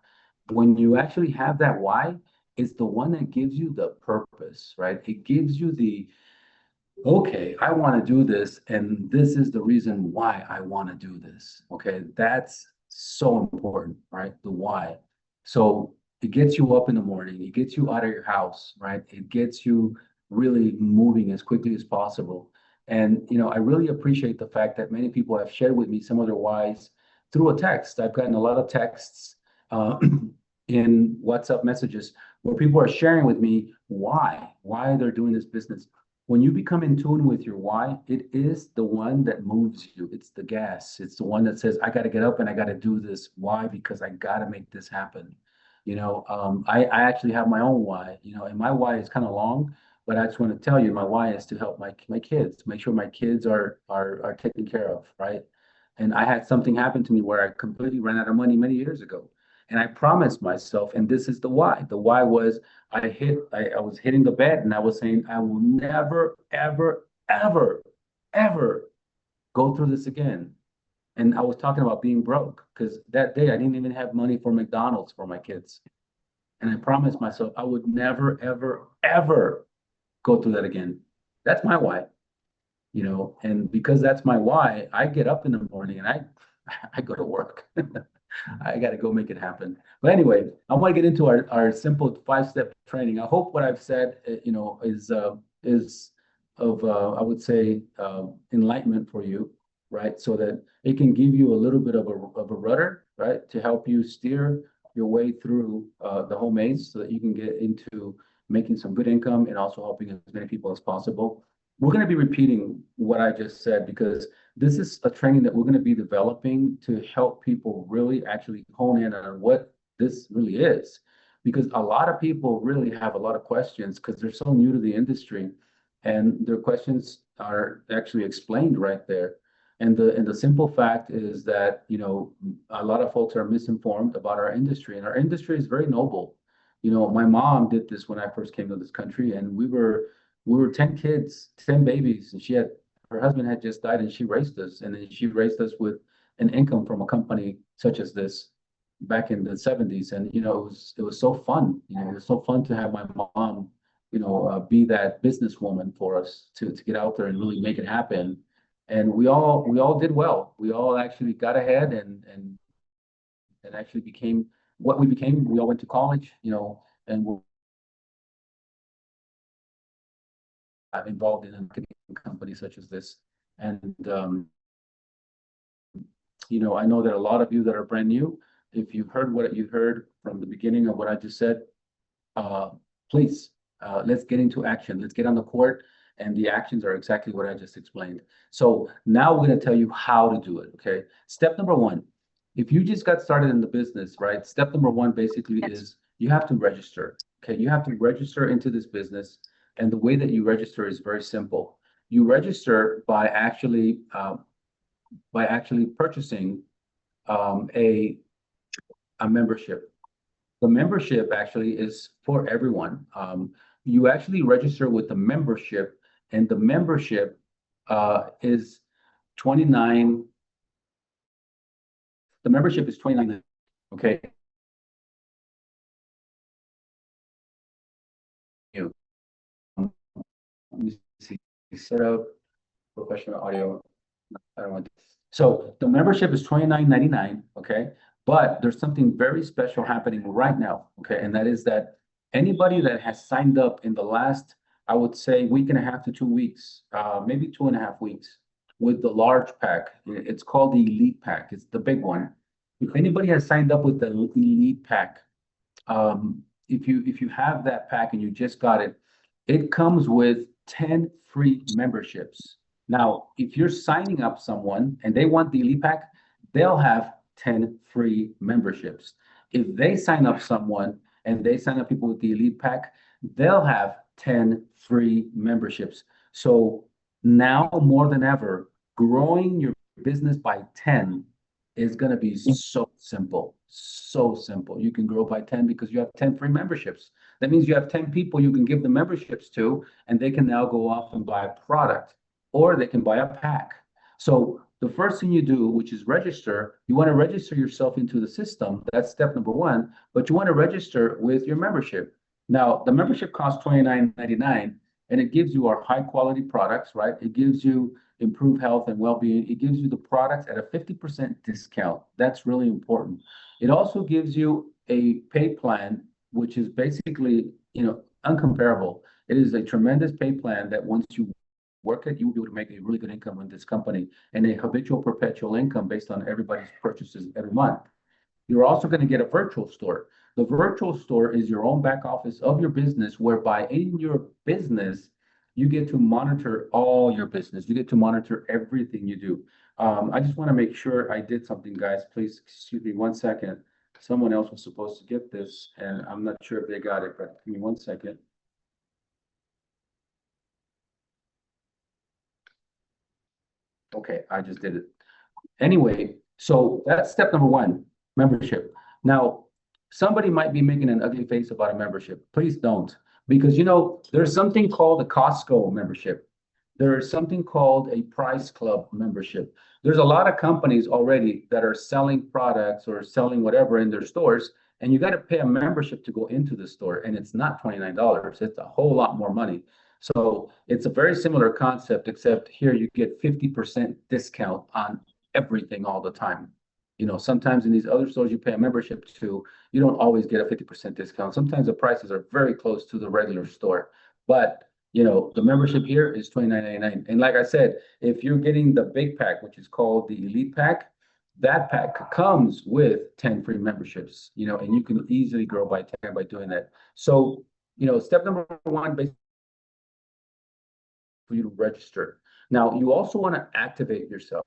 When you actually have that why, it's the one that gives you the purpose, right? It gives you the, okay, I want to do this, and this is the reason why I want to do this. Okay, that's so important, right? The why. So it gets you up in the morning, it gets you out of your house, right? It gets you really moving as quickly as possible. And I really appreciate the fact that many people have shared with me some of their whys through a text. I've gotten a lot of texts in WhatsApp messages where people are sharing with me why they're doing this business. When you become in tune with your why, it is the one that moves you. It's the gas. It's the one that says, I got to get up and I got to do this. Why? Because I got to make this happen. I actually have my own why, and my why is kind of long, but I just want to tell you my why is to help my kids, make sure my kids are taken care of, right? And I had something happen to me where I completely ran out of money many years ago. And I promised myself, and this is the why. The why was I was hitting the bed and I was saying, I will never, ever, ever, ever go through this again. And I was talking about being broke because that day I didn't even have money for McDonald's for my kids. And I promised myself I would never, ever, ever go through that again. That's my why, and because that's my why, I get up in the morning and I I go to work. I got to go make it happen. But anyway, I want to get into our simple 5-step training. I hope what I've said, is of I would say enlightenment for you, right? So that it can give you a little bit of a rudder, right, to help you steer your way through the whole maze, so that you can get into making some good income and also helping as many people as possible. We're going to be repeating what I just said because this is a training that we're going to be developing to help people really actually hone in on what this really is. Because a lot of people really have a lot of questions because they're so new to the industry, and their questions are actually explained right there. And the simple fact is that, a lot of folks are misinformed about our industry, and our industry is very noble. My mom did this when I first came to this country, and we were 10 kids, 10 babies, and her husband had just died and she raised us. And then she raised us with an income from a company such as this back in the 70s. And, it was so fun. It was so fun to have my mom, be that businesswoman for us to get out there and really make it happen. And we all did well. We all actually got ahead and actually became what we became. We all went to college, and we're involved in a marketing company such as this. And I know that a lot of you that are brand new, if you heard what you heard from the beginning of what I just said, uh, please, let's get into action. Let's get on the court, and the actions are exactly what I just explained. So now we're going to tell you how to do it. Okay. Step number one, if you just got started in the business, right? Step number one basically is you have to register. Okay. You have to register into this business. And the way that you register is very simple. You register by actually purchasing a membership. The membership actually is for everyone. You actually register with the membership, and the membership is 29. The membership is 29. Okay. You let me see. Set up professional audio. I don't want. So the membership is $29.99. Okay. But there's something very special happening right now. Okay. And that is that anybody that has signed up in the last, I would say, week and a half to 2 weeks, maybe 2.5 weeks, with the large pack, it's called the Elite Pack. It's the big one. If anybody has signed up with the Elite Pack, if you have that pack and you just got it, it comes with 10 free memberships. Now, if you're signing up someone and they want the Elite Pack, they'll have 10 free memberships. If they sign up someone and they sign up people with the Elite Pack, they'll have 10 free memberships. So now more than ever, growing your business by 10 is going to be so simple. So simple. You can grow by 10 because you have 10 free memberships. That means you have 10 people you can give the memberships to, and they can now go off and buy a product, or they can buy a pack. So the first thing you do, which is register, you want to register yourself into the system. That's step number one, but you want to register with your membership. Now, the membership costs $29.99, and it gives you our high quality products, right? It gives you improved health and well-being. It gives you the products at a 50% discount. That's really important. It also gives you a pay plan, which is basically, uncomparable. It is a tremendous pay plan that once you work it, you will be able to make a really good income in this company, and a habitual perpetual income based on everybody's purchases every month. You're also going to get a virtual store. The virtual store is your own back office of your business, whereby in your business, you get to monitor all your business. You get to monitor everything you do. I just want to make sure I did something, guys. Please excuse me 1 second. Someone else was supposed to get this, and I'm not sure if they got it, but give me 1 second. Okay, I just did it. Anyway, so that's step number one, membership. Now, somebody might be making an ugly face about a membership. Please don't, because there's something called a Costco membership. There's something called a Price Club membership. There's a lot of companies already that are selling products or selling whatever in their stores, and you got to pay a membership to go into the store, and it's not $29. It's a whole lot more money. So it's a very similar concept, except here you get 50% discount on everything all the time. Sometimes in these other stores you pay a membership to, you don't always get a 50% discount. Sometimes the prices are very close to the regular store. But the membership here is $29.99. And like I said, if you're getting the big pack, which is called the Elite Pack, that pack comes with 10 free memberships, and you can easily grow by 10 by doing that. So, step number one, basically, for you to register. Now, you also want to activate yourself.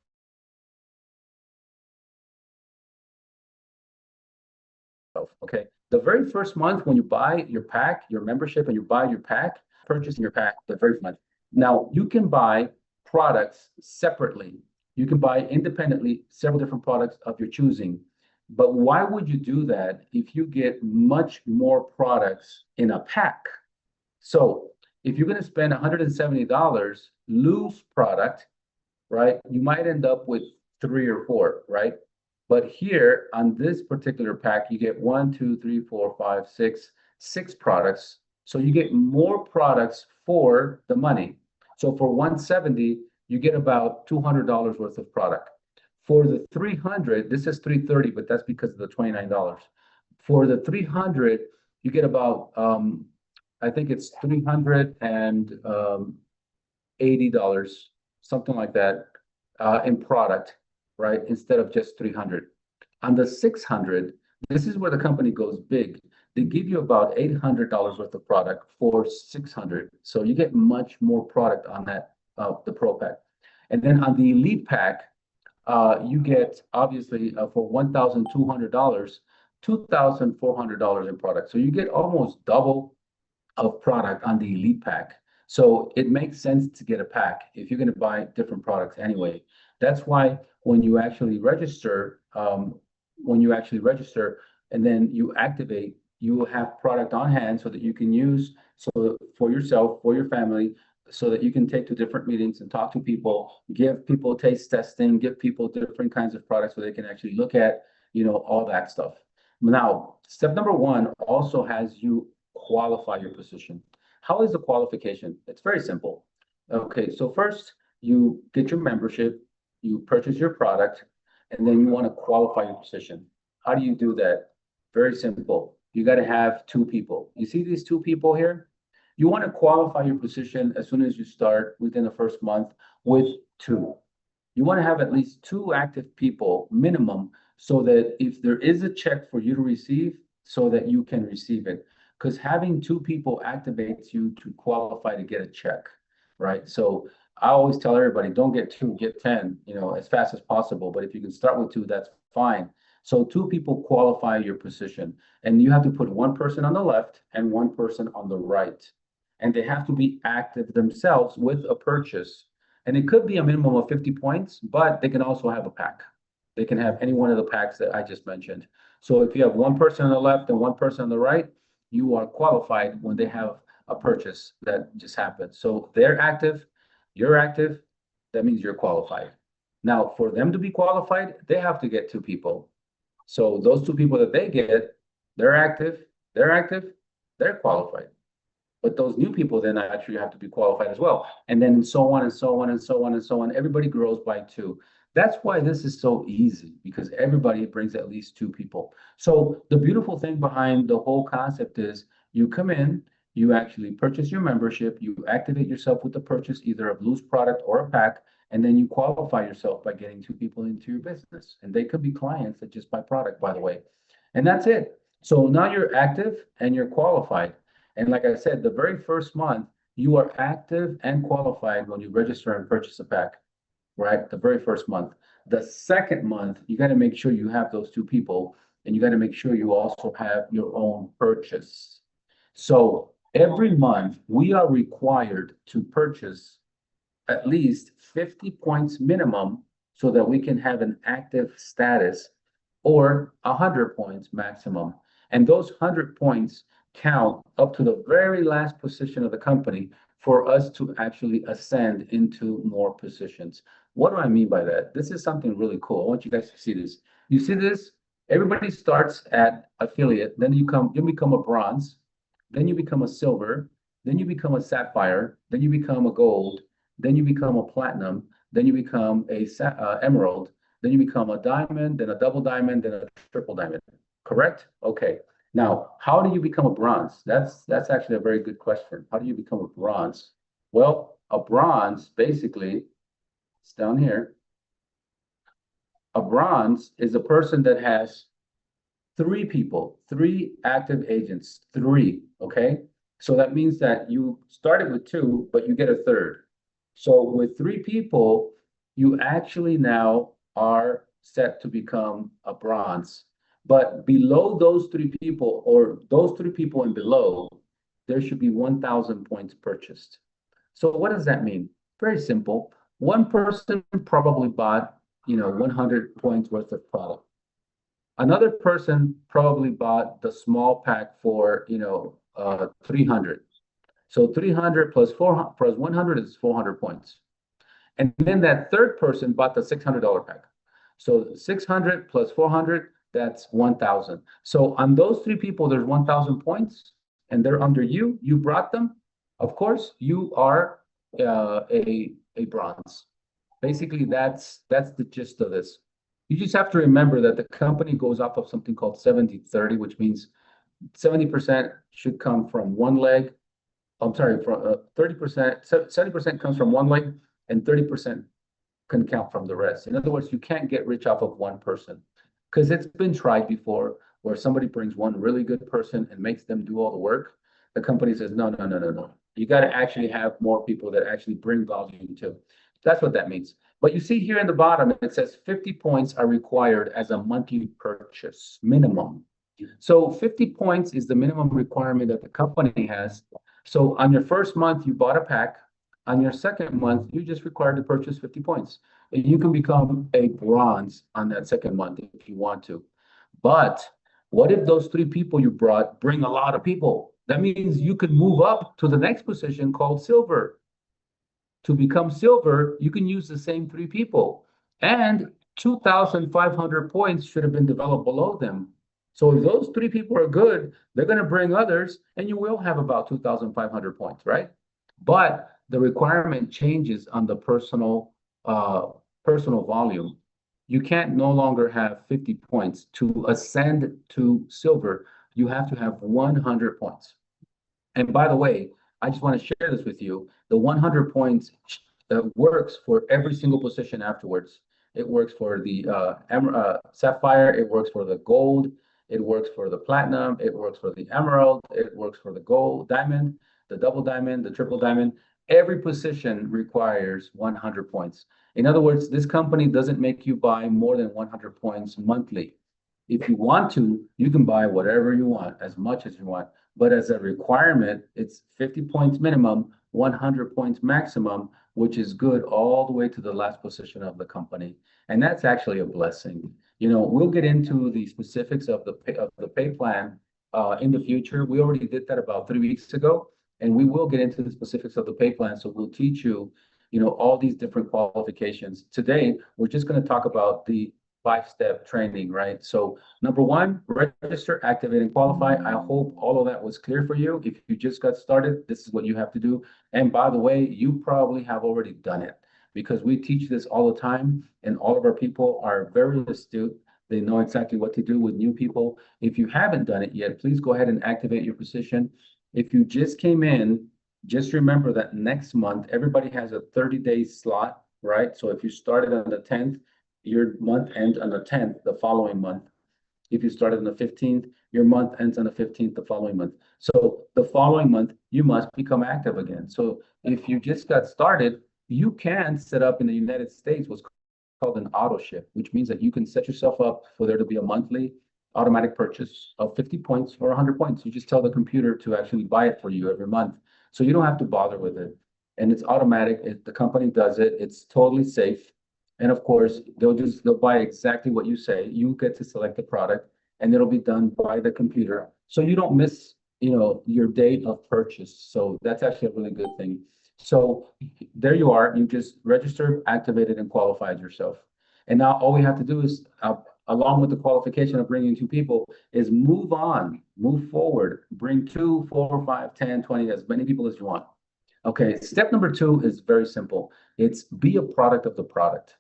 Okay. The very first month when you buy your pack, your membership, and you buy your pack, purchasing your pack the very first month. Now, you can buy products separately. You can buy independently several different products of your choosing. But why would you do that if you get much more products in a pack? So if you're going to spend $170 loose product, right, you might end up with 3 or 4, right? But here on this particular pack, you get 6 products. So you get more products for the money. So for 170, you get about $200 worth of product. For the 300, this is 330, but that's because of the $29. For the 300, you get about I think it's $380, something like that, in product, right? Instead of just 300. On the 600, this is where the company goes big. They give you about $800 worth of product for 600. So you get much more product on that, the Pro Pack. And then on the Elite Pack, you get obviously for $1,200, $2,400 in product. So you get almost double of product on the Elite Pack. So it makes sense to get a pack if you're going to buy different products anyway. That's why when you actually register, and then you activate, you will have product on hand so that you can use for yourself, for your family, so that you can take to different meetings and talk to people, give people taste testing, give people different kinds of products so they can actually look at, all that stuff. Now, step number one also has you qualify your position. How is the qualification? It's very simple. Okay, so first you get your membership, you purchase your product, and then you want to qualify your position. How do you do that? Very simple. You got to have 2 people. You see these 2 people here? You want to qualify your position as soon as you start within the first month with 2. You want to have at least 2 active people minimum so that if there is a check for you to receive, so that you can receive it. Because having 2 people activates you to qualify to get a check, right? So I always tell everybody, don't get 2, get 10, as fast as possible. But if you can start with 2, that's fine. So 2 people qualify your position, and you have to put 1 person on the left and 1 person on the right. And they have to be active themselves with a purchase. And it could be a minimum of 50 points, but they can also have a pack. They can have any one of the packs that I just mentioned. So if you have 1 person on the left and 1 person on the right, you are qualified when they have a purchase that just happened. So they're active, you're active, that means you're qualified. Now, for them to be qualified, they have to get 2 people. So those 2 people that they get, they're active, they're qualified. But those new people then actually have to be qualified as well. And then so on and so on and so on and so on. Everybody grows by 2. That's why this is so easy, because everybody brings at least 2 people. So the beautiful thing behind the whole concept is you come in, you actually purchase your membership, you activate yourself with the purchase, either of loose product or a pack, and then you qualify yourself by getting 2 people into your business. And they could be clients that just buy product, by the way. And that's it. So now you're active and you're qualified. And like I said, the very first month, you are active and qualified when you register and purchase a pack, right? The very first month. The second month, you got to make sure you have those 2 people, and you got to make sure you also have your own purchase. So every month, we are required to purchase at least 50 points minimum so that we can have an active status, or 100 points maximum. And those 100 points count up to the very last position of the company for us to actually ascend into more positions. What do I mean by that? This is something really cool. I want you guys to see this. You see this? Everybody starts at affiliate, then you become a bronze, then you become a silver, then you become a sapphire, then you become a gold, then you become a platinum, then you become a emerald, then you become a diamond, then a double diamond, then a triple diamond. Correct? Okay. Now, how do you become a bronze? That's actually a very good question. How do you become a bronze? Well, a bronze basically, it's down here. A bronze is a person that has three active agents, three, okay? So that means that you started with two, but you get a third. So with three people, you actually now are set to become a bronze. But below those three people, or those three people and below, there should be 1,000 points purchased. So what does that mean? Very simple. One person probably bought, 100 points worth of product. Another person probably bought the small pack for, 300. So 300 plus 100 is 400 points. And then that third person bought the $600 pack. So 600 plus 400, that's 1,000. So on those three people, there's 1,000 points, and they're under you. You brought them. Of course, you are a bronze. Basically, that's the gist of this. You just have to remember that the company goes off of something called 70-30, which means 70% should come from one leg. I'm sorry, from 30%, 70% comes from one leg, and 30% can count from the rest. In other words, you can't get rich off of one person, because it's been tried before where somebody brings one really good person and makes them do all the work. The company says, no, no, no, no, no. You got to actually have more people that actually bring volume too. That's what that means. But you see here in the bottom, it says 50 points are required as a monthly purchase minimum. So 50 points is the minimum requirement that the company has. So on your first month, you bought a pack. On your second month, you just required to purchase 50 points. And you can become a bronze on that second month if you want to. But what if those three people you brought bring a lot of people? That means you can move up to the next position called silver. To become silver, you can use the same three people. And 2,500 points should have been developed below them. So if those three people are good, they're going to bring others, and you will have about 2,500 points, right? But the requirement changes on the personal volume. You can't no longer have 50 points. To ascend to silver, you have to have 100 points. And by the way, I just want to share this with you. The 100 points works for every single position afterwards. It works for the sapphire. It works for the gold. It works for the platinum. It works for the emerald. It works for the gold diamond, the double diamond, the triple diamond. Every position requires 100 points. In other words, this company doesn't make you buy more than 100 points monthly. If you want to, you can buy whatever you want, as much as you want. But as a requirement, it's 50 points minimum, 100 points maximum, which is good all the way to the last position of the company. And that's actually a blessing. We'll get into the specifics of the pay plan in the future. We already did that about 3 weeks ago, and we will get into the specifics of the pay plan. So we'll teach you, all these different qualifications. Today, we're just going to talk about the 5-step training, right? So number one, register, activate, and qualify. I hope all of that was clear for you. If you just got started, this is what you have to do. And by the way, you probably have already done it, because we teach this all the time, and all of our people are very astute. They know exactly what to do with new people. If you haven't done it yet, please go ahead and activate your position. If you just came in, just remember that next month, everybody has a 30-day slot, right? So if you started on the 10th, your month ends on the 10th the following month. If you started on the 15th, your month ends on the 15th the following month. So the following month, you must become active again. So if you just got started, you can set up in the United States what's called an auto ship, which means that you can set yourself up for there to be a monthly automatic purchase of 50 points or 100 points. You just tell the computer to actually buy it for you every month. So you don't have to bother with it. And it's automatic. The company does it. It's totally safe. And of course, they'll buy exactly what you say. You get to select the product, and it'll be done by the computer. So you don't miss, your date of purchase. So that's actually a really good thing. So there you are. You just registered, activated, and qualified yourself. And now all we have to do is, along with the qualification of bringing two people, is move on, move forward, bring 2, 4, 5, 10, 20, as many people as you want. Okay, step number 2 is very simple. It's be a product of the product.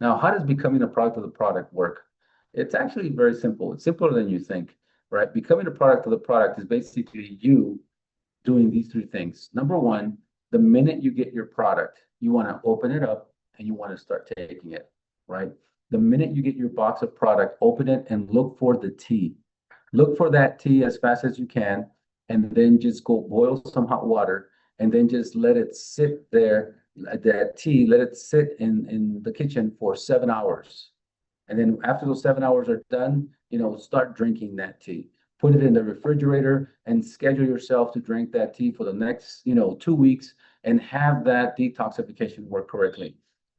Now, how does becoming a product of the product work? It's actually very simple. It's simpler than you think, right? Becoming a product of the product is basically you doing these 3 things. Number 1, the minute you get your product, you want to open it up and you want to start taking it, right? The minute you get your box of product, open it and look for the tea. Look for that tea as fast as you can, and then just go boil some hot water, and then just let it sit there, that tea, let it sit in the kitchen for 7 hours. And then after those 7 hours are done, start drinking that tea. Put it in the refrigerator and schedule yourself to drink that tea for the next, 2 weeks, and have that detoxification work correctly.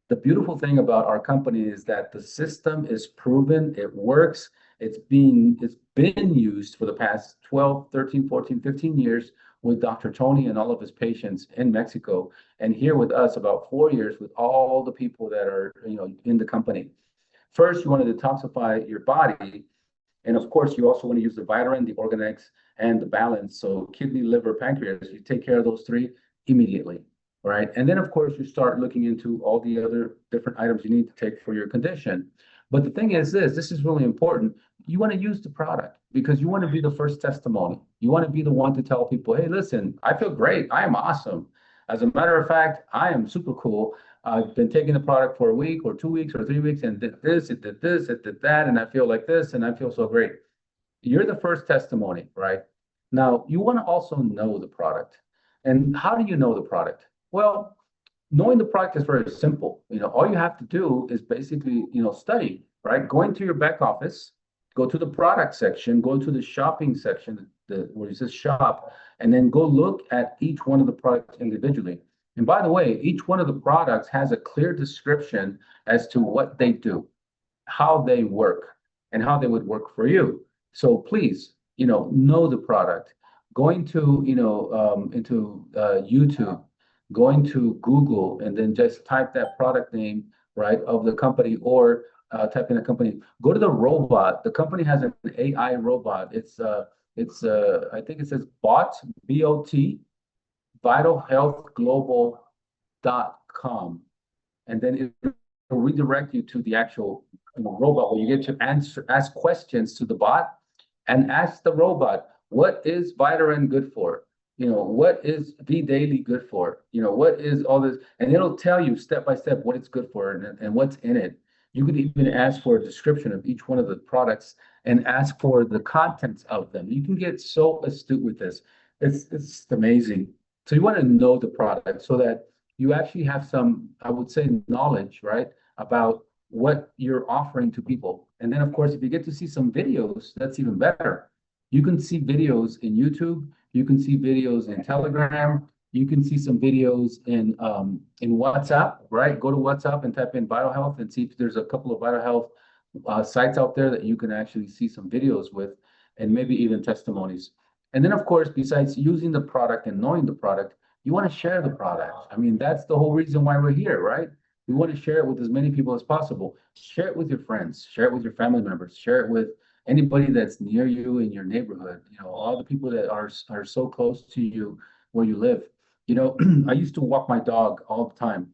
The beautiful thing about our company is that the system is proven, it works. It's been used for the past 12, 13, 14, 15 years with Dr. Tony and all of his patients in Mexico, and here with us about 4 years with all the people that are, in the company. First, you want to detoxify your body. And of course, you also want to use the Vitarin, the Organics, and the Balance. So kidney, liver, pancreas, you take care of those 3 immediately, right? And then, of course, you start looking into all the other different items you need to take for your condition. But the thing is this is really important. You want to use the product because you want to be the first testimony. You want to be the one to tell people, hey, listen, I feel great. I am awesome. As a matter of fact, I am super cool. I've been taking the product for a week or 2 weeks or 3 weeks, and did this, it did this, it did that, and I feel like this, and I feel so great. You're the first testimony, right? Now, you want to also know the product. And how do you know the product? Well, knowing the product is very simple. All you have to do is basically, study, right? Go into your back office, go to the product section, go to the shopping section, where it says shop, and then go look at each one of the products individually. And by the way, each one of the products has a clear description as to what they do, how they work, and how they would work for you. So please, know the product. Going to, into YouTube, going to Google, and then just type that product name, right, of the company, or type in a company. Go to the robot. The company has an AI robot. I think it says bot, BOT, vitalhealthglobal.com, and then it will redirect you to the actual, robot, where you get to ask questions to the bot, and ask the robot, what is Vitarin good for? What is V Daily good for? What is all this? And it'll tell you step by step what it's good for, and what's in it. You could even ask for a description of each one of the products and ask for the contents of them. You can get so astute with this. It's amazing. So you want to know the product so that you actually have some, I would say, knowledge, right, about what you're offering to people. And then, of course, if you get to see some videos, that's even better. You can see videos in YouTube. You can see videos in Telegram. You can see some videos in WhatsApp, right? Go to WhatsApp and type in Vital Health and see if there's a couple of Vital Health sites out there that you can actually see some videos with, and maybe even testimonies. And then, of course, besides using the product and knowing the product, you want to share the product. I mean, that's the whole reason why we're here, right? We want to share it with as many people as possible. Share it with your friends, share it with your family members, share it with anybody that's near you in your neighborhood, all the people that are so close to you where you live. I used to walk my dog all the time.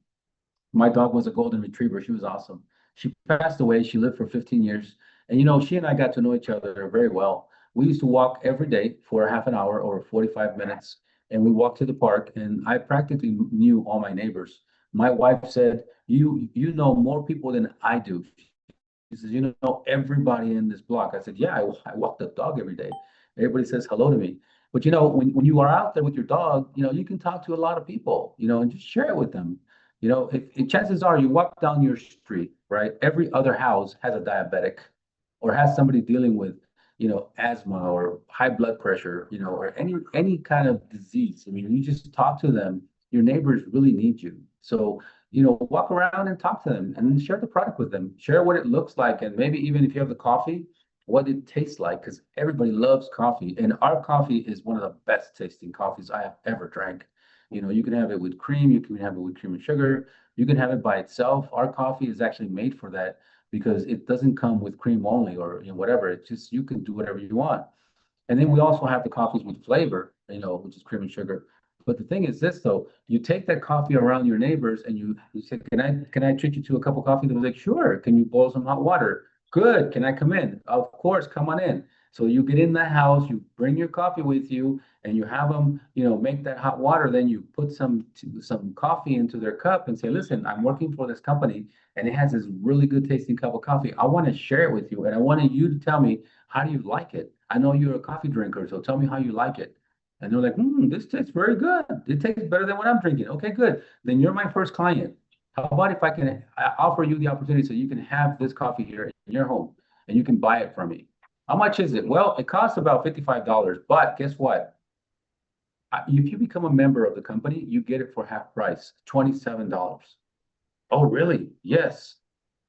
My dog was a golden retriever. She was awesome. She passed away. She lived for 15 years. And she and I got to know each other very well. We used to walk every day for a half an hour or 45 minutes, and we walked to the park, and I practically knew all my neighbors. My wife said, you know more people than I do. He says, you know everybody in this block. I said, yeah, I walk the dog every day. Everybody says hello to me. But when you are out there with your dog, you can talk to a lot of people, and just share it with them. If chances are you walk down your street, right? Every other house has a diabetic, or has somebody dealing with, asthma or high blood pressure, or any kind of disease. I mean, you just talk to them. Your neighbors really need you. So, walk around and talk to them and share the product with them. Share what it looks like, and maybe even if you have the coffee, what it tastes like, because everybody loves coffee. And our coffee is one of the best tasting coffees I have ever drank. You can have it with cream, you can have it with cream and sugar, you can have it by itself. Our coffee is actually made for that because it doesn't come with cream only or whatever. It's just you can do whatever you want. And then we also have the coffees with flavor, which is cream and sugar. But the thing is this though, you take that coffee around your neighbors and you say, can I treat you to a cup of coffee? They're like, sure. Can you boil some hot water? Good. Can I come in? Of course, come on in. So you get in the house, you bring your coffee with you, and you have them, make that hot water. Then you put some coffee into their cup and say, listen, I'm working for this company, and it has this really good tasting cup of coffee. I want to share it with you, and I wanted you to tell me, how do you like it? I know you're a coffee drinker, so tell me how you like it. And they're like, this tastes very good. It tastes better than what I'm drinking. Okay, good. Then you're my first client. How about if I can offer you the opportunity so you can have this coffee here in your home and you can buy it from me? How much is it? Well, it costs about $55, but guess what? If you become a member of the company, you get it for half price, $27. Oh, really? Yes.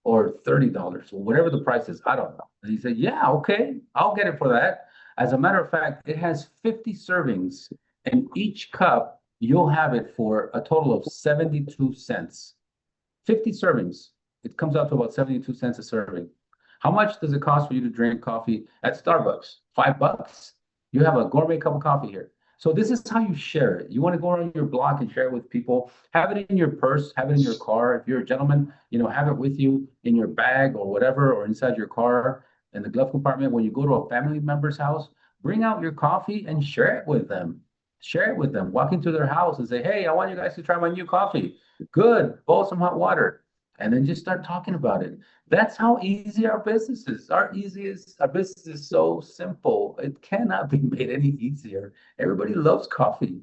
Or $30 or whatever the price is. I don't know. And he said, yeah, okay, I'll get it for that. As a matter of fact, it has 50 servings, and each cup you'll have it for a total of 72 cents. 50 servings. It comes out to about 72 cents a serving. How much does it cost for you to drink coffee at Starbucks? $5. You have a gourmet cup of coffee here. So this is how you share it. You want to go around your block and share it with people. Have it in your purse, have it in your car. If you're a gentleman, have it with you in your bag or whatever, or inside your car in the glove compartment. When you go to a family member's house, bring out your coffee and share it with them. Share it with them. Walk into their house and say, hey, I want you guys to try my new coffee. Good. Boil some hot water. And then just start talking about it. That's how easy our business is. Our business is so simple. It cannot be made any easier. Everybody loves coffee.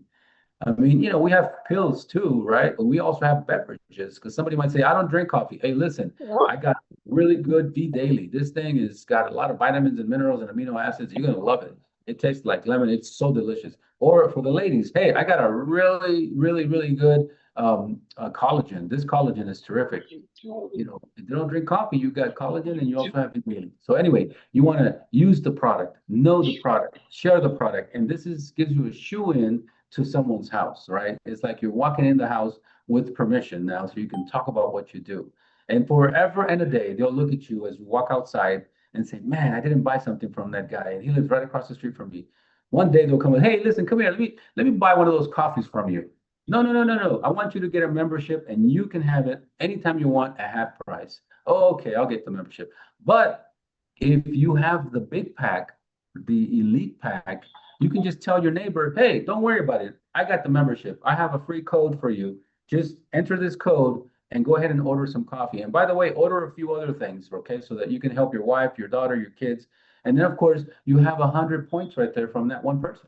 I mean, we have pills too, right? But we also have beverages because somebody might say, I don't drink coffee. Hey, listen, I got really good V Daily. This thing has got a lot of vitamins and minerals and amino acids. You're going to love it. It tastes like lemon. It's so delicious. Or for the ladies, hey, I got a really, really, really good collagen. This collagen is terrific. If you don't drink coffee, you got collagen and you also have vitamin. So anyway, you want to use the product, know the product, share the product, and gives you a shoe in to someone's house, right? It's like you're walking in the house with permission now, so you can talk about what you do. And forever and a day, they'll look at you as you walk outside and say, "Man, I didn't buy something from that guy, and he lives right across the street from me." One day they'll come and, "Hey, listen, come here. Let me buy one of those coffees from you." No, no, no, no, no. I want you to get a membership and you can have it anytime you want at half price. Oh, okay, I'll get the membership. But if you have the big pack, the elite pack, you can just tell your neighbor, hey, don't worry about it. I got the membership. I have a free code for you. Just enter this code and go ahead and order some coffee. And by the way, order a few other things, okay, so that you can help your wife, your daughter, your kids. And then, of course, you have 100 points right there from that one person.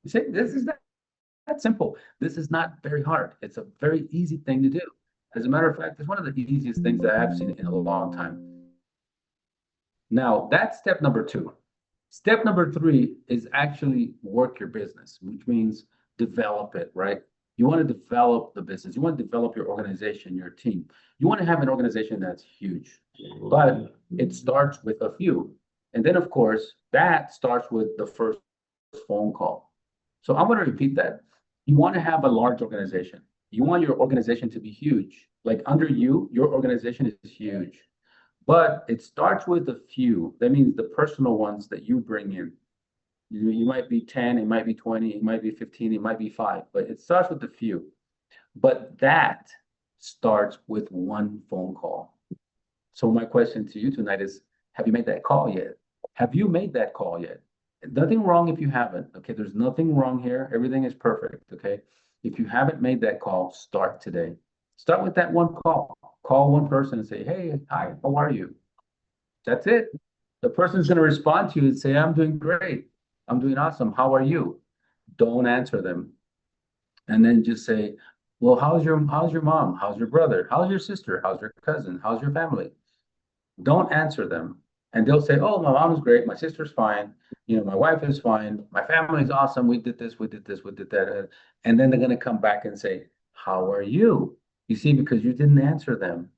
You see, this is that simple. This is not very hard. It's a very easy thing to do. As a matter of fact, it's one of the easiest things that I've seen in a long time. Now, that's step number 2. Step number 3 is actually work your business, which means develop it, right? You want to develop the business. You want to develop your organization, your team. You want to have an organization that's huge, but it starts with a few. And then, of course, that starts with the first phone call. So I'm going to repeat that. You want to have a large organization. You want your organization to be huge. Like under you, your organization is huge. But it starts with a few. That means the personal ones that you bring in. You might be 10, it might be 20, it might be 15, it might be 5, but it starts with a few. But that starts with one phone call. So my question to you tonight is, have you made that call yet? Have you made that call yet? Nothing wrong if you haven't, okay? There's nothing wrong here. Everything is perfect, okay? If you haven't made that call, start today. Start with that one call. Call one person and say, hey, hi, how are you? That's it. The person's going to respond to you and say, I'm doing great. I'm doing awesome. How are you? Don't answer them. And then just say, well, how's your mom? How's your brother? How's your sister? How's your cousin? How's your family? Don't answer them. And they'll say, oh, my mom's great. My sister's fine. My wife is fine. My family's awesome. We did this, we did this, we did that. And then they're going to come back and say, how are you? You see, because you didn't answer them.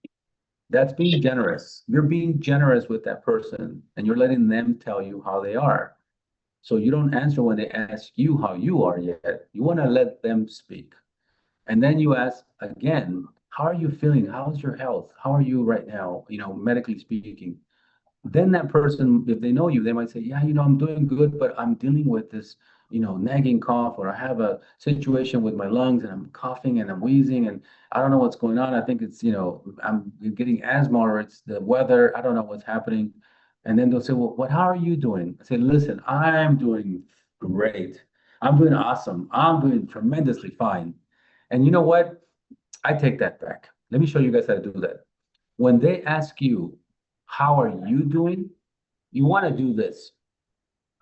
That's being generous. You're being generous with that person and you're letting them tell you how they are. So you don't answer when they ask you how you are yet. You want to let them speak. And then you ask again, how are you feeling? How's your health? How are you right now? Medically speaking. Then that person, if they know you, they might say, yeah, I'm doing good, but I'm dealing with this, nagging cough, or I have a situation with my lungs and I'm coughing and I'm wheezing and I don't know what's going on. I think it's, I'm getting asthma or it's the weather. I don't know what's happening. And then they'll say, well, how are you doing? I say, listen, I'm doing great. I'm doing awesome. I'm doing tremendously fine. And you know what? I take that back. Let me show you guys how to do that. When they ask you, how are you doing? You want to do this.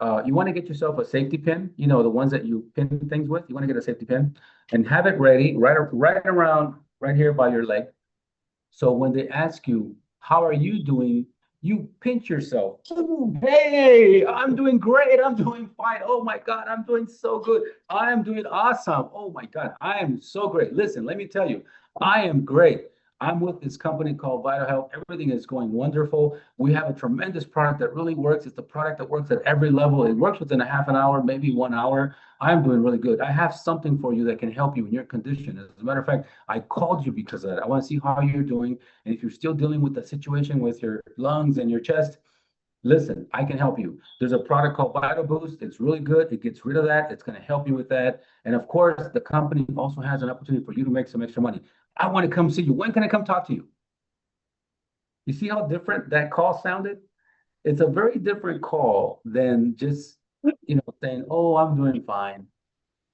You want to get yourself a safety pin, the ones that you pin things with. You want to get a safety pin and have it ready right around right here by your leg. So when they ask you, how are you doing? You pinch yourself. Ooh, hey, I'm doing great. I'm doing fine. Oh my God, I'm doing so good. I am doing awesome. Oh my God, I am so great. Listen, let me tell you, I am great. I'm with this company called Vitalhealth. Everything is going wonderful. We have a tremendous product that really works. It's the product that works at every level. It works within a half an hour, maybe 1 hour. I'm doing really good. I have something for you that can help you in your condition. As a matter of fact, I called you because of that. I want to see how you're doing. And if you're still dealing with the situation with your lungs and your chest, listen, I can help you. There's a product called Vital Boost. It's really good. It gets rid of that. It's going to help you with that. And of course, the company also has an opportunity for you to make some extra money. I want to come see you. When can I come talk to you? You see how different that call sounded? It's a very different call than just, saying, oh, I'm doing fine.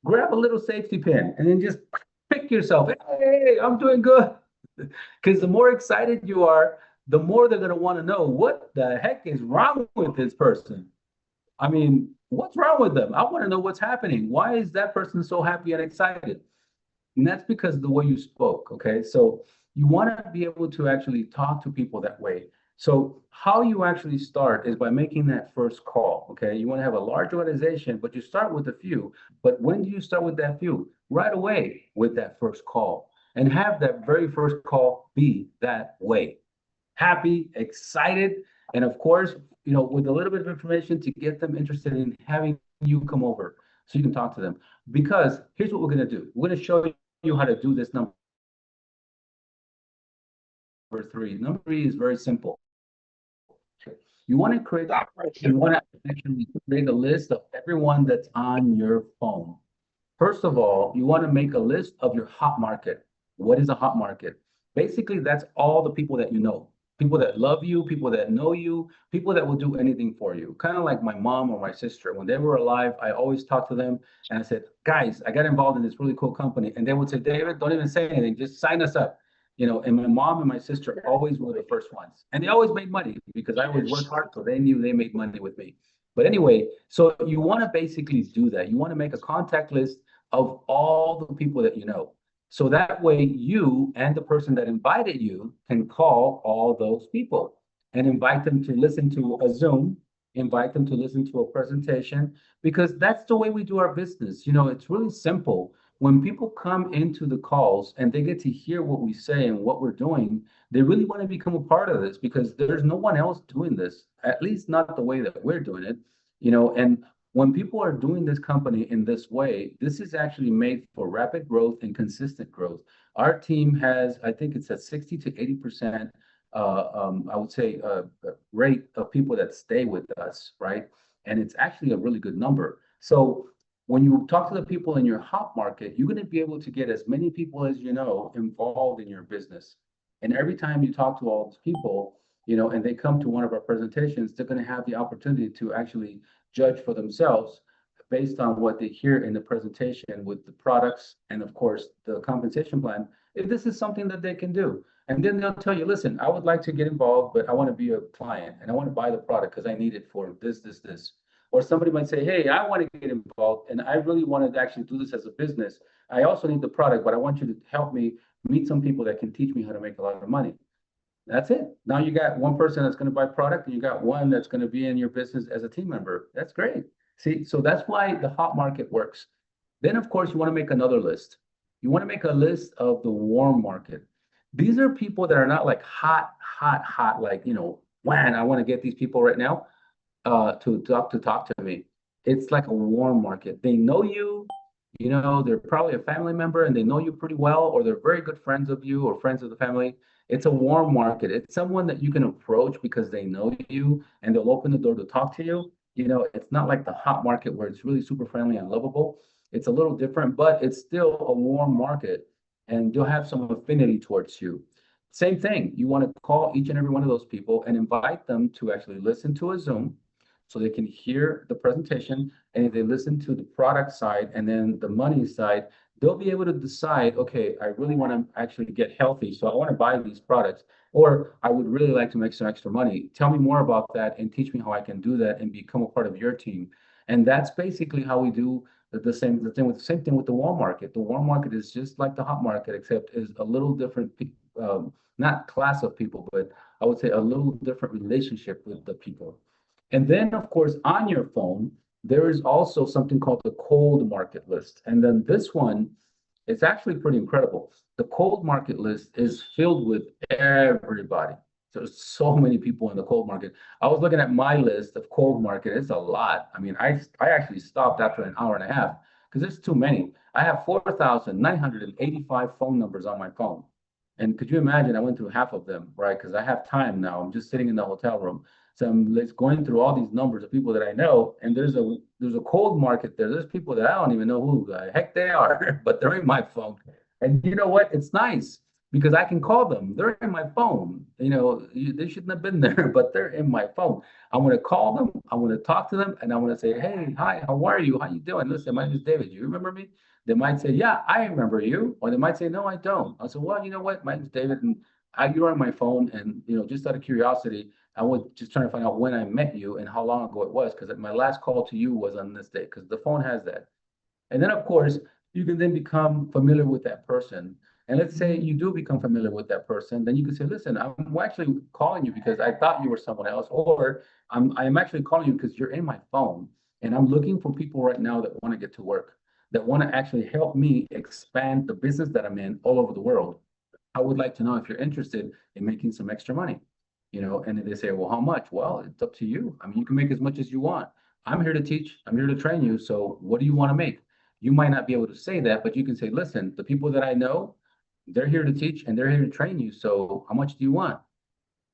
Grab a little safety pin and then just pick yourself. Hey, I'm doing good. Because the more excited you are, the more they're going to want to know what the heck is wrong with this person. I mean, what's wrong with them? I want to know what's happening. Why is that person so happy and excited? And that's because of the way you spoke. Okay. So you want to be able to actually talk to people that way. So how you actually start is by making that first call. Okay. You want to have a large organization, but you start with a few. But when do you start with that few? Right away with that first call and have that very first call be that way. Happy, excited, and of course, with a little bit of information to get them interested in having you come over so you can talk to them. Because here's what we're going to do. We're going to show you how to do this number three. Number three is very simple. You want to create, you want to actually create a list of everyone that's on your phone. First of all, you want to make a list of your hot market. What is a hot market? Basically, that's all the people that you know, people that love you, people that know you, people that will do anything for you. Kind of like my mom or my sister. When they were alive, I always talked to them and I said, guys, I got involved in this really cool company. And they would say, David, don't even say anything, just sign us up. And my mom and my sister always were the first ones. And they always made money because I always worked hard. So they knew they made money with me. But anyway, so you want to basically do that. You want to make a contact list of all the people that you know. So that way you and the person that invited you can call all those people and invite them to listen to a Zoom, invite them to listen to a presentation, because that's the way we do our business. It's really simple. When people come into the calls and they get to hear what we say and what we're doing, they really want to become a part of this because there's no one else doing this, at least not the way that we're doing it. And when people are doing this company in this way, this is actually made for rapid growth and consistent growth. Our team has, I think it's a 60 to 80%, I would say, rate of people that stay with us, right? And it's actually a really good number. So when you talk to the people in your hot market, you're going to be able to get as many people as you know involved in your business. And every time you talk to all these people, and they come to one of our presentations, they're going to have the opportunity to actually judge for themselves based on what they hear in the presentation with the products and of course the compensation plan, if this is something that they can do. And then they'll tell you, listen, I would like to get involved, but I want to be a client and I want to buy the product because I need it for this. Or somebody might say, hey, I want to get involved and I really want to actually do this as a business. I also need the product, but I want you to help me meet some people that can teach me how to make a lot of money. That's it. Now you got one person that's going to buy product and you got one that's going to be in your business as a team member. That's great. See, so that's why the hot market works. Then, of course, you want to make another list. You want to make a list of the warm market. These are people that are not like hot, hot, hot, like, when I want to get these people right now to talk to me. It's like a warm market. They know you, they're probably a family member and they know you pretty well, or they're very good friends of you or friends of the family. It's a warm market. It's someone that you can approach because they know you and they'll open the door to talk to you. It's not like the hot market where it's really super friendly and lovable. It's a little different, but it's still a warm market and they'll have some affinity towards you. Same thing. You want to call each and every one of those people and invite them to actually listen to a Zoom so they can hear the presentation. And if they listen to the product side and then the money side, they'll be able to decide, okay, I really want to actually get healthy, so I want to buy these products, or I would really like to make some extra money. Tell me more about that and teach me how I can do that and become a part of your team. And that's basically how we do the same thing with the warm market. The warm market is just like the hot market, except is a little different, not class of people, but I would say a little different relationship with the people. And then, of course, on your phone, there is also something called the cold market list. And then this one, it's actually pretty incredible. The cold market list is filled with everybody. There's so many people in the cold market. I was looking at my list of cold market. It's a lot. I mean, I actually stopped after an hour and a half because it's too many. I have 4,985 phone numbers on my phone. And could you imagine? I went through half of them, right? Because I have time now. I'm just sitting in the hotel room. So I'm going through all these numbers of people that I know, and there's a cold market there. There's people that I don't even know who the heck they are, but they're in my phone. And you know what? It's nice because I can call them. They're in my phone. They shouldn't have been there, but they're in my phone. I'm going to call them. I'm going to talk to them, and I'm going to say, "Hey, hi, how are you? How you doing? Listen, my name is David. You remember me?" They might say, "Yeah, I remember you," or they might say, "No, I don't." I said, "Well, you know what? My name is David, and you're on my phone, and just out of curiosity." I was just trying to find out when I met you and how long ago it was, because my last call to you was on this day, because the phone has that. And then, of course, you can then become familiar with that person. And let's say you do become familiar with that person, then you can say, listen, I'm actually calling you because I thought you were someone else, or I'm actually calling you because you're in my phone. And I'm looking for people right now that want to get to work, that want to actually help me expand the business that I'm in all over the world. I would like to know if you're interested in making some extra money, and then they say, well, how much? Well, it's up to you. I mean, you can make as much as you want. I'm here to teach, I'm here to train you. So what do you want to make? You might not be able to say that, but you can say, listen, the people that I know, they're here to teach and they're here to train you. So how much do you want?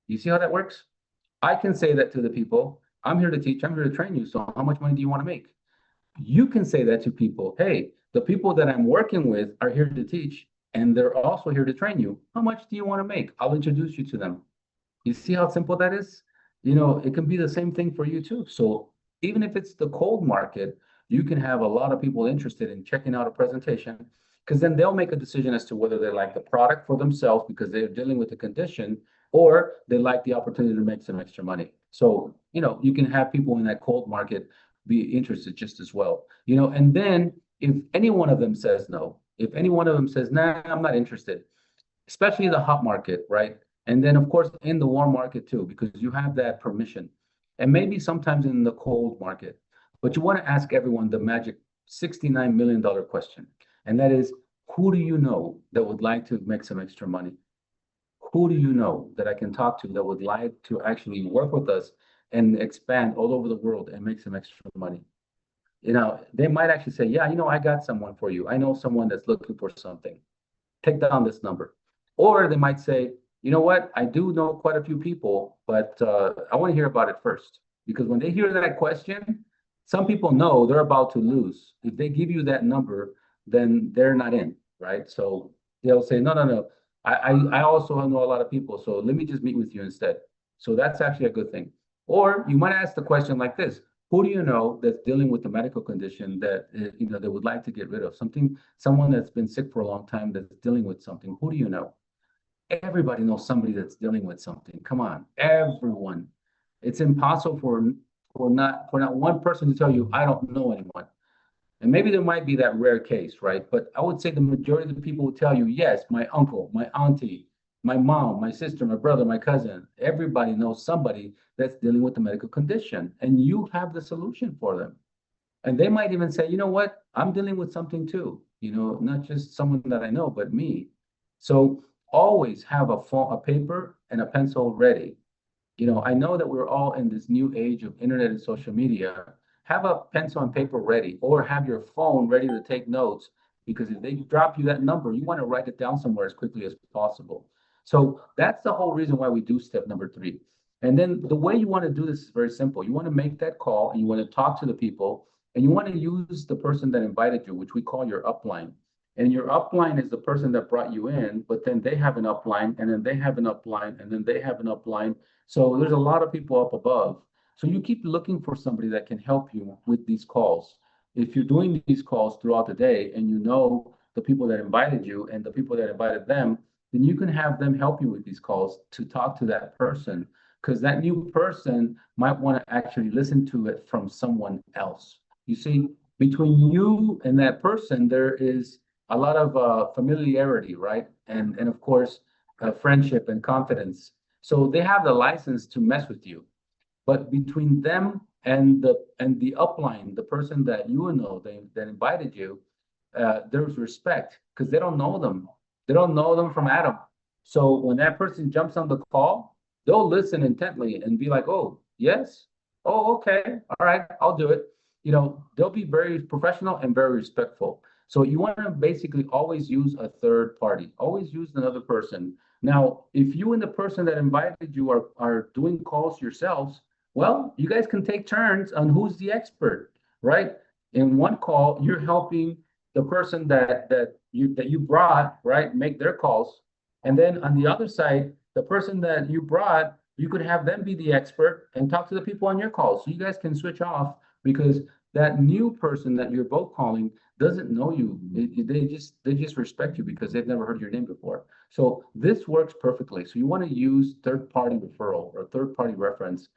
You see how that works? I can say that to the people. I'm here to teach, I'm here to train you. So how much money do you want to make? You can say that to people. Hey, the people that I'm working with are here to teach and they're also here to train you. How much do you want to make? I'll introduce you to them. You see how simple that is? It can be the same thing for you too. So even if it's the cold market, you can have a lot of people interested in checking out a presentation, because then they'll make a decision as to whether they like the product for themselves because they're dealing with the condition, or they like the opportunity to make some extra money. So, you can have people in that cold market be interested just as well. And then if any one of them says no, if any one of them says, nah, I'm not interested, especially the hot market, right? And then, of course, in the warm market too, because you have that permission. And maybe sometimes in the cold market. But you want to ask everyone the magic $69 million question. And that is, who do you know that would like to make some extra money? Who do you know that I can talk to that would like to actually work with us and expand all over the world and make some extra money? They might actually say, yeah, I got someone for you. I know someone that's looking for something. Take down this number. Or they might say, you know what, I do know quite a few people, but I want to hear about it first. Because when they hear that question, some people know they're about to lose. If they give you that number, then they're not in, right? So they'll say, no, no, no. I also know a lot of people, so let me just meet with you instead. So that's actually a good thing. Or you might ask the question like this: who do you know that's dealing with a medical condition that they would like to get rid of? Someone that's been sick for a long time that's dealing with something. Who do you know? Everybody knows somebody that's dealing with something. Come on, everyone. It's impossible for not one person to tell you, I don't know anyone. And maybe there might be that rare case, right? But I would say the majority of the people will tell you, yes, my uncle, my auntie, my mom, my sister, my brother, my cousin, everybody knows somebody that's dealing with a medical condition, and you have the solution for them. And they might even say, you know what, I'm dealing with something too, not just someone that I know, but me. So always have a phone, a paper and a pencil ready. I know that we're all in this new age of internet and social media. Have a pencil and paper ready, or have your phone ready to take notes, because if they drop you that number, you want to write it down somewhere as quickly as possible. So that's the whole reason why we do step number three. And then the way you want to do this is very simple. You want to make that call and you want to talk to the people, and you want to use the person that invited you, which we call your upline. And your upline is the person that brought you in, but then they have an upline, and then they have an upline, and then they have an upline. So there's a lot of people up above. So you keep looking for somebody that can help you with these calls. If you're doing these calls throughout the day and you know the people that invited you and the people that invited them, then you can have them help you with these calls to talk to that person, because that new person might want to actually listen to it from someone else. You see, between you and that person, there is a lot of familiarity, right? And of course, friendship and confidence. So they have the license to mess with you. But between them and the upline, the person that you know that invited you, there's respect, because they don't know them. They don't know them from Adam. So when that person jumps on the call, they'll listen intently and be like, "Oh, yes. Oh, okay. All right, I'll do it." They'll be very professional and very respectful. So you want to basically always use a third party. Always use another person. Now, if you and the person that invited you are doing calls yourselves, well, you guys can take turns on who's the expert, right? In one call, you're helping the person that you brought, right, make their calls. And then on the other side, the person that you brought, you could have them be the expert and talk to the people on your calls. So you guys can switch off, because that new person that you're both calling doesn't know you. They just respect you because they've never heard your name before. So this works perfectly. So you want to use third party referral or third party reference.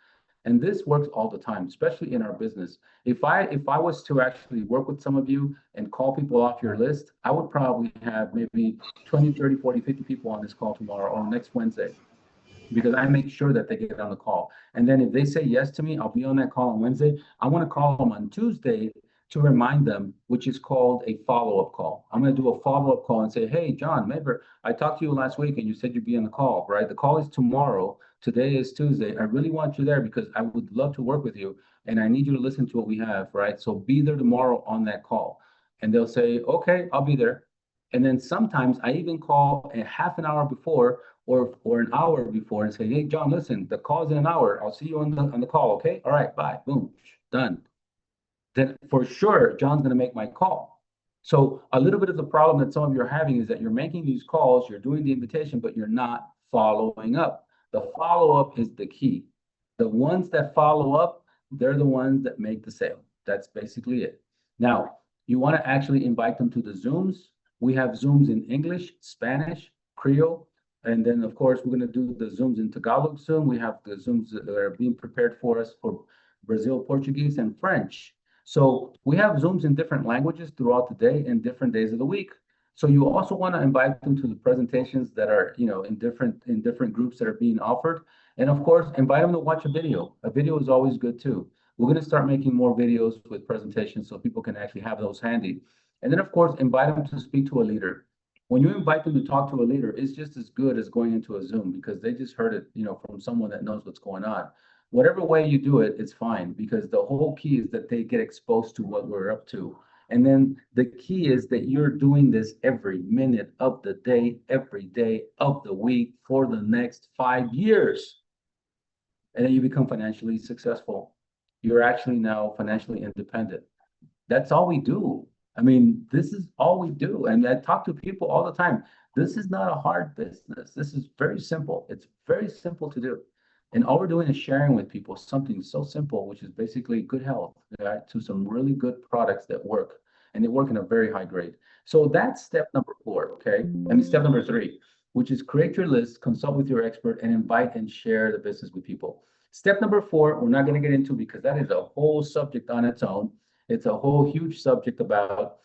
And this works all the time, especially in our business. If I was to actually work with some of you and call people off your list, I would probably have maybe 20, 30, 40, 50 people on this call tomorrow or next Wednesday, because I make sure that they get on the call. And then if they say yes to me, I'll be on that call on Wednesday. I want to call them on Tuesday to remind them, which is called a follow-up call. I'm going to do a follow-up call and say, hey, John, remember, I talked to you last week and you said you'd be on the call, right? The call is tomorrow. Today is Tuesday. I really want you there because I would love to work with you and I need you to listen to what we have, right? So be there tomorrow on that call. And they'll say, okay, I'll be there. And then sometimes I even call a half an hour before or an hour before and say, hey, John, listen, the call's in an hour. I'll see you on the call. Okay. All right. Bye. Boom. Done. Then for sure, John's going to make my call. So a little bit of the problem that some of you are having is that you're making these calls, you're doing the invitation, but you're not following up. The follow-up is the key. The ones that follow up, they're the ones that make the sale. That's basically it. Now, you want to actually invite them to the Zooms. We have Zooms in English, Spanish, Creole, and then, of course, we're going to do the Zooms in Tagalog soon. We have the Zooms that are being prepared for us for Brazil, Portuguese, and French. So we have Zooms in different languages throughout the day and different days of the week. So you also want to invite them to the presentations that are, in different groups that are being offered. And of course, invite them to watch a video. A video is always good too. We're going to start making more videos with presentations so people can actually have those handy. And then, of course, invite them to speak to a leader. When you invite them to talk to a leader, it's just as good as going into a Zoom because they just heard it, from someone that knows what's going on. Whatever way you do it, it's fine because the whole key is that they get exposed to what we're up to. And then the key is that you're doing this every minute of the day, every day of the week for the next 5 years. And then you become financially successful. You're actually now financially independent. That's all we do. I mean, this is all we do. And I talk to people all the time. This is not a hard business. This is very simple. It's very simple to do. And all we're doing is sharing with people something so simple, which is basically good health, right, to some really good products that work. And they work in a very high grade. So that's step number four, okay? I mean, step number three, which is create your list, consult with your expert, and invite and share the business with people. Step number four, we're not going to get into because that is a whole subject on its own. It's a whole huge subject about,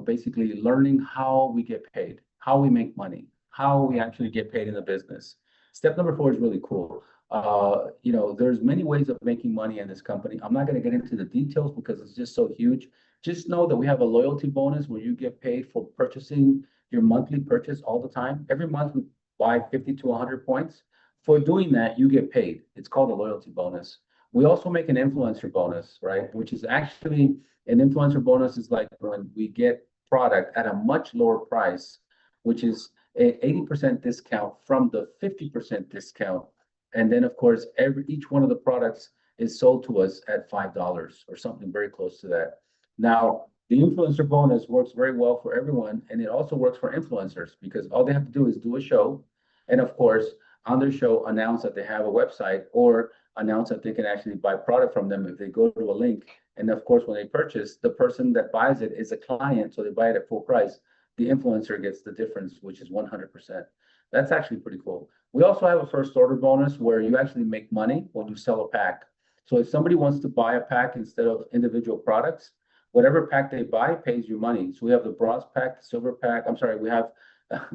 basically learning how we get paid, how we make money, how we actually get paid in the business. Step number four is really cool. There's many ways of making money in this company. I'm not going to get into the details because it's just so huge. Just know that we have a loyalty bonus where you get paid for purchasing your monthly purchase all the time. Every month we buy 50 to 100 points. For doing that, you get paid. It's called a loyalty bonus. We also make an influencer bonus, right? Which is actually an influencer bonus is like when we get product at a much lower price, which is a 80% discount from the 50% discount. And then, of course, each one of the products is sold to us at $5 or something very close to that. Now, the influencer bonus works very well for everyone, and it also works for influencers because all they have to do is do a show, and of course, on their show, announce that they have a website or announce that they can actually buy product from them if they go to a link. And of course, when they purchase, the person that buys it is a client, so they buy it at full price. The influencer gets the difference, which is 100%. That's actually pretty cool. We also have a first order bonus where you actually make money when you sell a pack. So if somebody wants to buy a pack instead of individual products, whatever pack they buy pays you money. So we have the bronze pack, the silver pack. I'm sorry, we have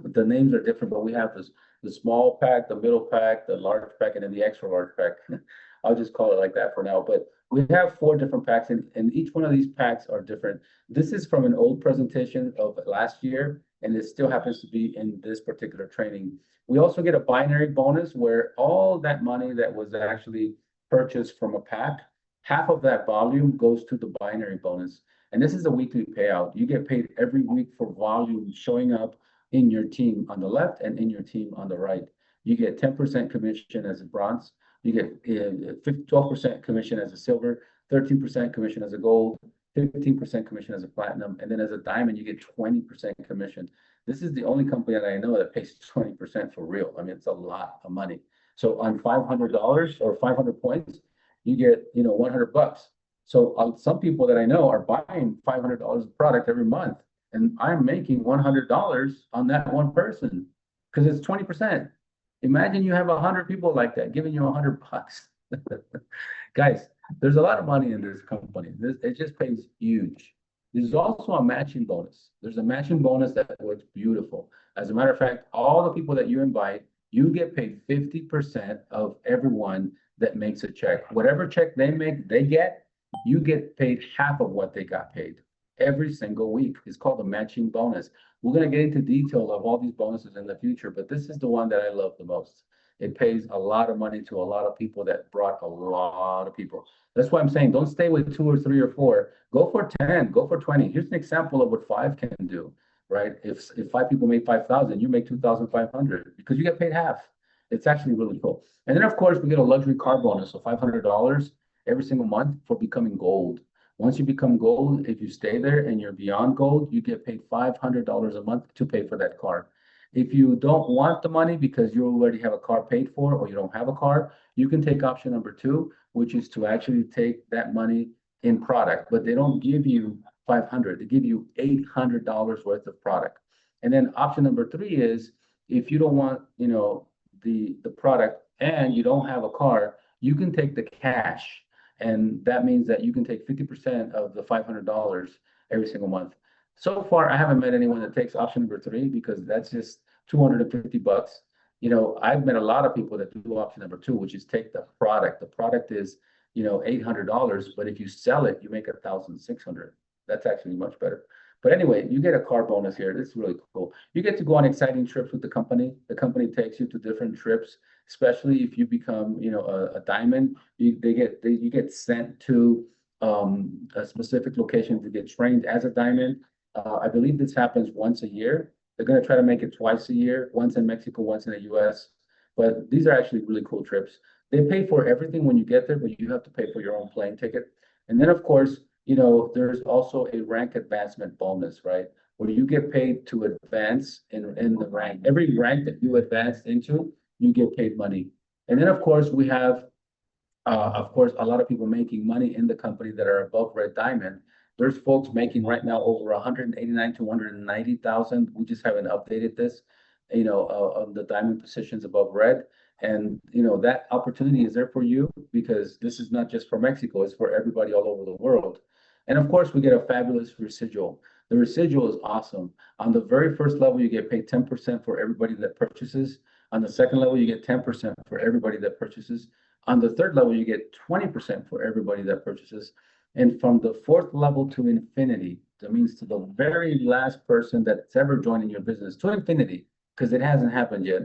the names are different, but we have the small pack, the middle pack, the large pack, and then the extra large pack. I'll just call it like that for now. But we have 4 different packs, and each one of these packs are different. This is from an old presentation of last year, and it still happens to be in this particular training. We also get a binary bonus where all that money that was actually purchased from a pack, half of that volume goes to the binary bonus. And this is a weekly payout. You get paid every week for volume showing up in your team on the left and in your team on the right. You get 10% commission as a bronze. You get 12% commission as a silver, 13% commission as a gold, 15% commission as a platinum, and then as a diamond, you get 20% commission. This is the only company that I know that pays 20% for real. I mean, it's a lot of money. So on $500 or 500 points, you get, 100 bucks. So some people that I know are buying $500 of product every month, and I'm making $100 on that one person because it's 20%. Imagine you have 100 people like that giving you 100 bucks. Guys, there's a lot of money in this company. It just pays huge. There's also a matching bonus. There's a matching bonus that works beautiful. As a matter of fact, all the people that you invite, you get paid 50% of everyone that makes a check. Whatever check they make, they get, you get paid half of what they got paid every single week. It's called a matching bonus. We're going to get into detail of all these bonuses in the future, but this is the one that I love the most. It pays a lot of money to a lot of people that brought a lot of people. That's why I'm saying don't stay with 2 or 3 or 4. Go for 10, go for 20. Here's an example of what 5 can do, right? If 5 people make 5,000, you make 2,500 because you get paid half. It's actually really cool. And then of course we get a luxury car bonus of $500 every single month for becoming gold. Once you become gold, if you stay there and you're beyond gold, you get paid $500 a month to pay for that car. If you don't want the money because you already have a car paid for or you don't have a car, you can take option number 2, which is to actually take that money in product, but they don't give you 500, they give you $800 worth of product. And then option number 3 is if you don't want, the product and you don't have a car, you can take the cash. And that means that you can take 50% of the $500 every single month. So far, I haven't met anyone that takes option number 3 because that's just 250 bucks. I've met a lot of people that do option number 2, which is take the product. The product is, $800, but if you sell it, you make 1,600. That's actually much better. But anyway, you get a car bonus here. This is really cool. You get to go on exciting trips with the company. The company takes you to different trips, especially if you become, a diamond. You get sent to a specific location to get trained as a diamond. I believe this happens once a year. They're going to try to make it twice a year, once in Mexico, once in the US. But these are actually really cool trips. They pay for everything when you get there, but you have to pay for your own plane ticket. And then, of course, there's also a rank advancement bonus, right? Where you get paid to advance in the rank. Every rank that you advance into, you get paid money. And then, of course, we have, a lot of people making money in the company that are above red diamond. There's folks making right now over 189 to 190,000. We just haven't updated this, of the diamond positions above red. And, that opportunity is there for you because this is not just for Mexico, it's for everybody all over the world. And of course, we get a fabulous residual. The residual is awesome. On the very first level, you get paid 10% for everybody that purchases. On the second level, you get 10% for everybody that purchases. On the third level, you get 20% for everybody that purchases. And from the fourth level to infinity, that means to the very last person that's ever joined in your business, to infinity, because it hasn't happened yet,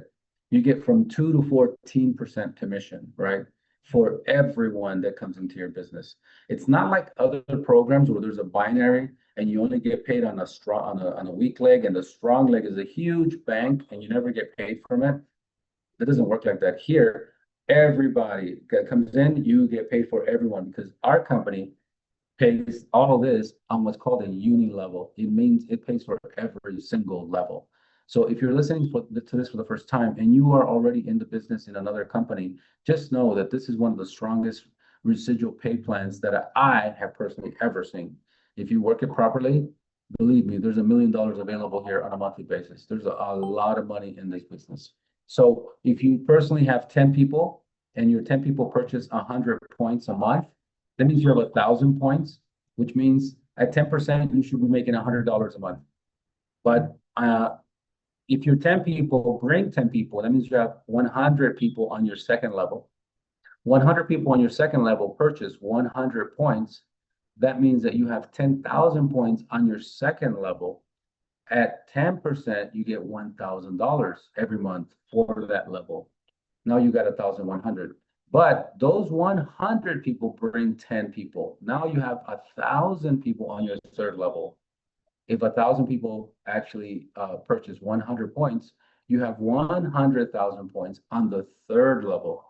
you get from 2 to 14% commission, right? For everyone that comes into your business. It's not like other programs where there's a binary and you only get paid on a strong on a weak leg, and the strong leg is a huge bank and you never get paid from it. It doesn't work like that here. Everybody that comes in, you get paid for everyone, because our company pays all of this on what's called a uni level. It means it pays for every single level. So if you're listening to this for the first time and you are already in the business in another company, just know that this is one of the strongest residual pay plans that I have personally ever seen. If you work it properly, believe me, there's $1 million available here on a monthly basis. There's a lot of money in this business. So if you personally have 10 people and your 10 people purchase 100 points a month, that means you have 1,000 points, which means at 10%, you should be making $100 a month. But if your 10 people bring 10 people, that means you have 100 people on your second level. 100 people on your second level purchase 100 points. That means that you have 10,000 points on your second level. At 10%, you get $1,000 every month for that level. Now you got 1,100. But those 100 people bring 10 people. Now you have 1,000 people on your third level. If 1,000 people actually purchase 100 points, you have 100,000 points on the third level.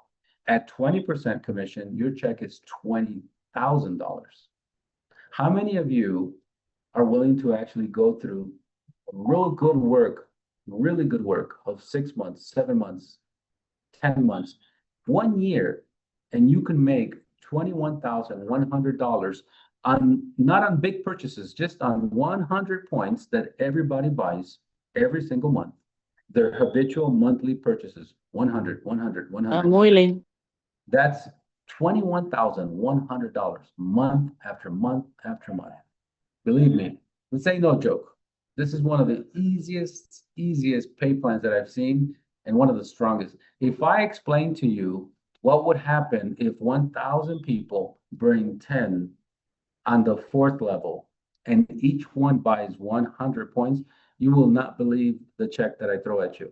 At 20% commission, your check is $20,000. How many of you are willing to actually go through really good work of 6 months, 7 months, 10 months, 1 year, and you can make $21,100 on, not on big purchases, just on 100 points that everybody buys every single month. Their habitual monthly purchases, 100, 100, 100. I'm willing. That's $21,100 month after month after month. Believe me, this ain't no joke. This is one of the easiest pay plans that I've seen, and one of the strongest. If I explain to you what would happen if 1,000 people bring 10 on the fourth level and each one buys 100 points, you will not believe the check that I throw at you.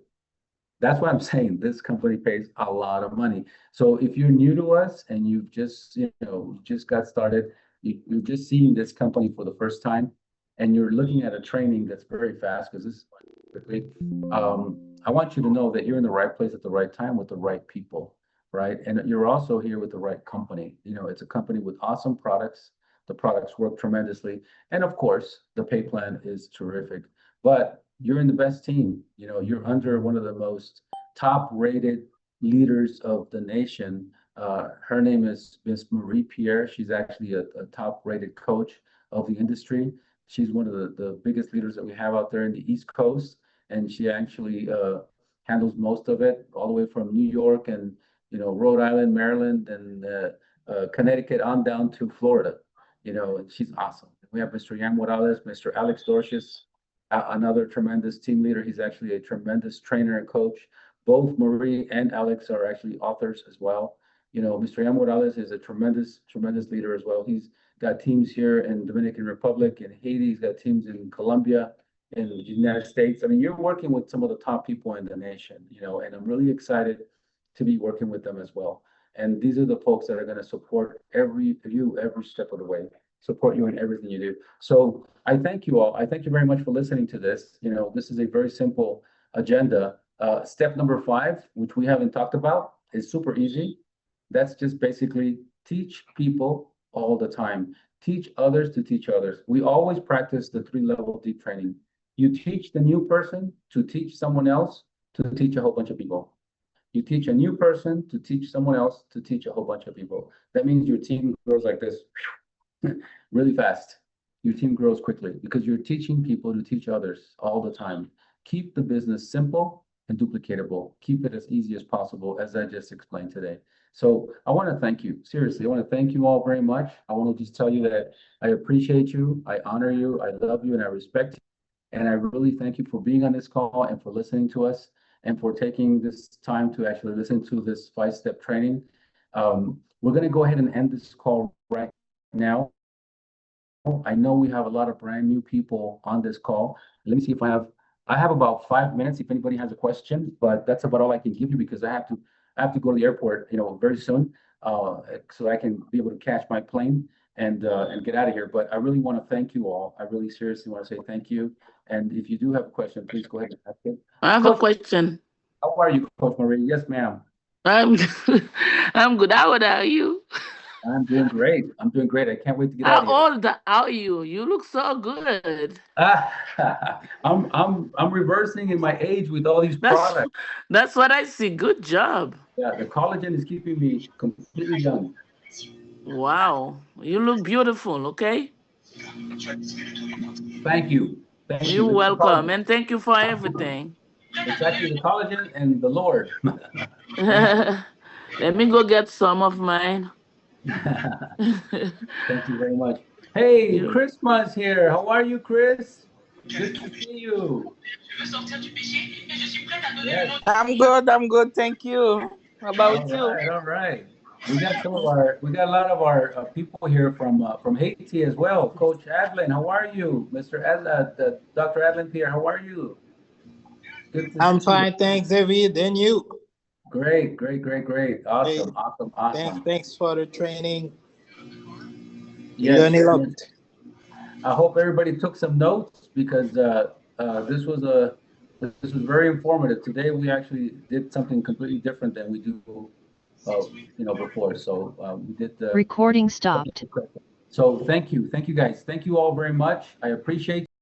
That's why I'm saying this company pays a lot of money. So if you're new to us and you've just, just got started, you're just seeing this company for the first time, and you're looking at a training that's very fast, because this is quickly. I want you to know that you're in the right place at the right time with the right people, right? And you're also here with the right company. It's a company with awesome products. The products work tremendously. And of course, the pay plan is terrific. But you're in the best team. You're under one of the most top-rated leaders of the nation. Her name is Miss Marie Pierre. She's actually a top-rated coach of the industry. She's one of the biggest leaders that we have out there in the East Coast, and she actually handles most of it, all the way from New York and Rhode Island, Maryland, and Connecticut on down to Florida. And she's awesome. We have Mr. Yan Morales, Mr. Alex Dorcius, another tremendous team leader. He's actually a tremendous trainer and coach. Both Marie and Alex are actually authors as well. Mr. Yan Morales is a tremendous leader as well. He's got teams here in Dominican Republic, in Haiti. He's got teams in Colombia, in the United States. I mean, you're working with some of the top people in the nation, and I'm really excited to be working with them as well. And these are the folks that are going to support every step of the way, support you in everything you do. So I thank you all. I thank you very much for listening to this. This is a very simple agenda. Step number 5, which we haven't talked about, is super easy. That's just basically teach people all the time. Teach others to teach others. We always practice the 3-level deep training. You teach the new person to teach someone else to teach a whole bunch of people. You teach a new person to teach someone else to teach a whole bunch of people. That means your team grows like this really fast. Your team grows quickly because you're teaching people to teach others all the time. Keep the business simple and duplicatable. Keep it as easy as possible, as I just explained today. So I want to thank you. Seriously, I want to thank you all very much. I want to just tell you that I appreciate you, I honor you, I love you, and I respect you. And I really thank you for being on this call and for listening to us. and for taking this time to actually listen to this 5-step training. We're going to go ahead and end this call right now. I know we have a lot of brand new people on this call. Let me see if I have about 5 minutes if anybody has a question, but that's about all I can give you because I have to go to the airport, very soon, so I can be able to catch my plane and get out of here. But I really want to thank you all. I really seriously want to say thank you. And if you do have a question, please go ahead and ask it. I have a Coach, question. how are you, Coach Marie? Yes, ma'am. I'm I'm good. How old are you? I'm doing great. I'm doing great. I can't wait to get out How of here. old are you? You look so good. I'm reversing in my age with all these That's products. that's what I see. Good job. Yeah, the collagen is keeping me completely young. Wow. You look beautiful, okay? Thank you. Thank you. You're It's the welcome. collagen. And thank you for everything. It's actually the collagen and the Lord. Let me go get some of mine. Thank you very much. Hey, You Christmas here. How are you, Chris? Good to see you. Yes. I'm good. I'm good. Thank you. How All about you? right. All right. We got a lot of our people here from Haiti as well. Coach Adlin, how are you? Mr. Adlin, Dr. Adlin Pierre, how are you? Good to I'm see you. fine, thanks, David. And you? Great, great, great, great. Hey, Awesome, awesome, awesome. thanks for the training. You Yes, learn a lot. yes. I hope everybody took some notes because this was very informative. Today we actually did something completely different than we do, before. So we did the Recording stopped. So thank you guys. Thank you all very much. I appreciate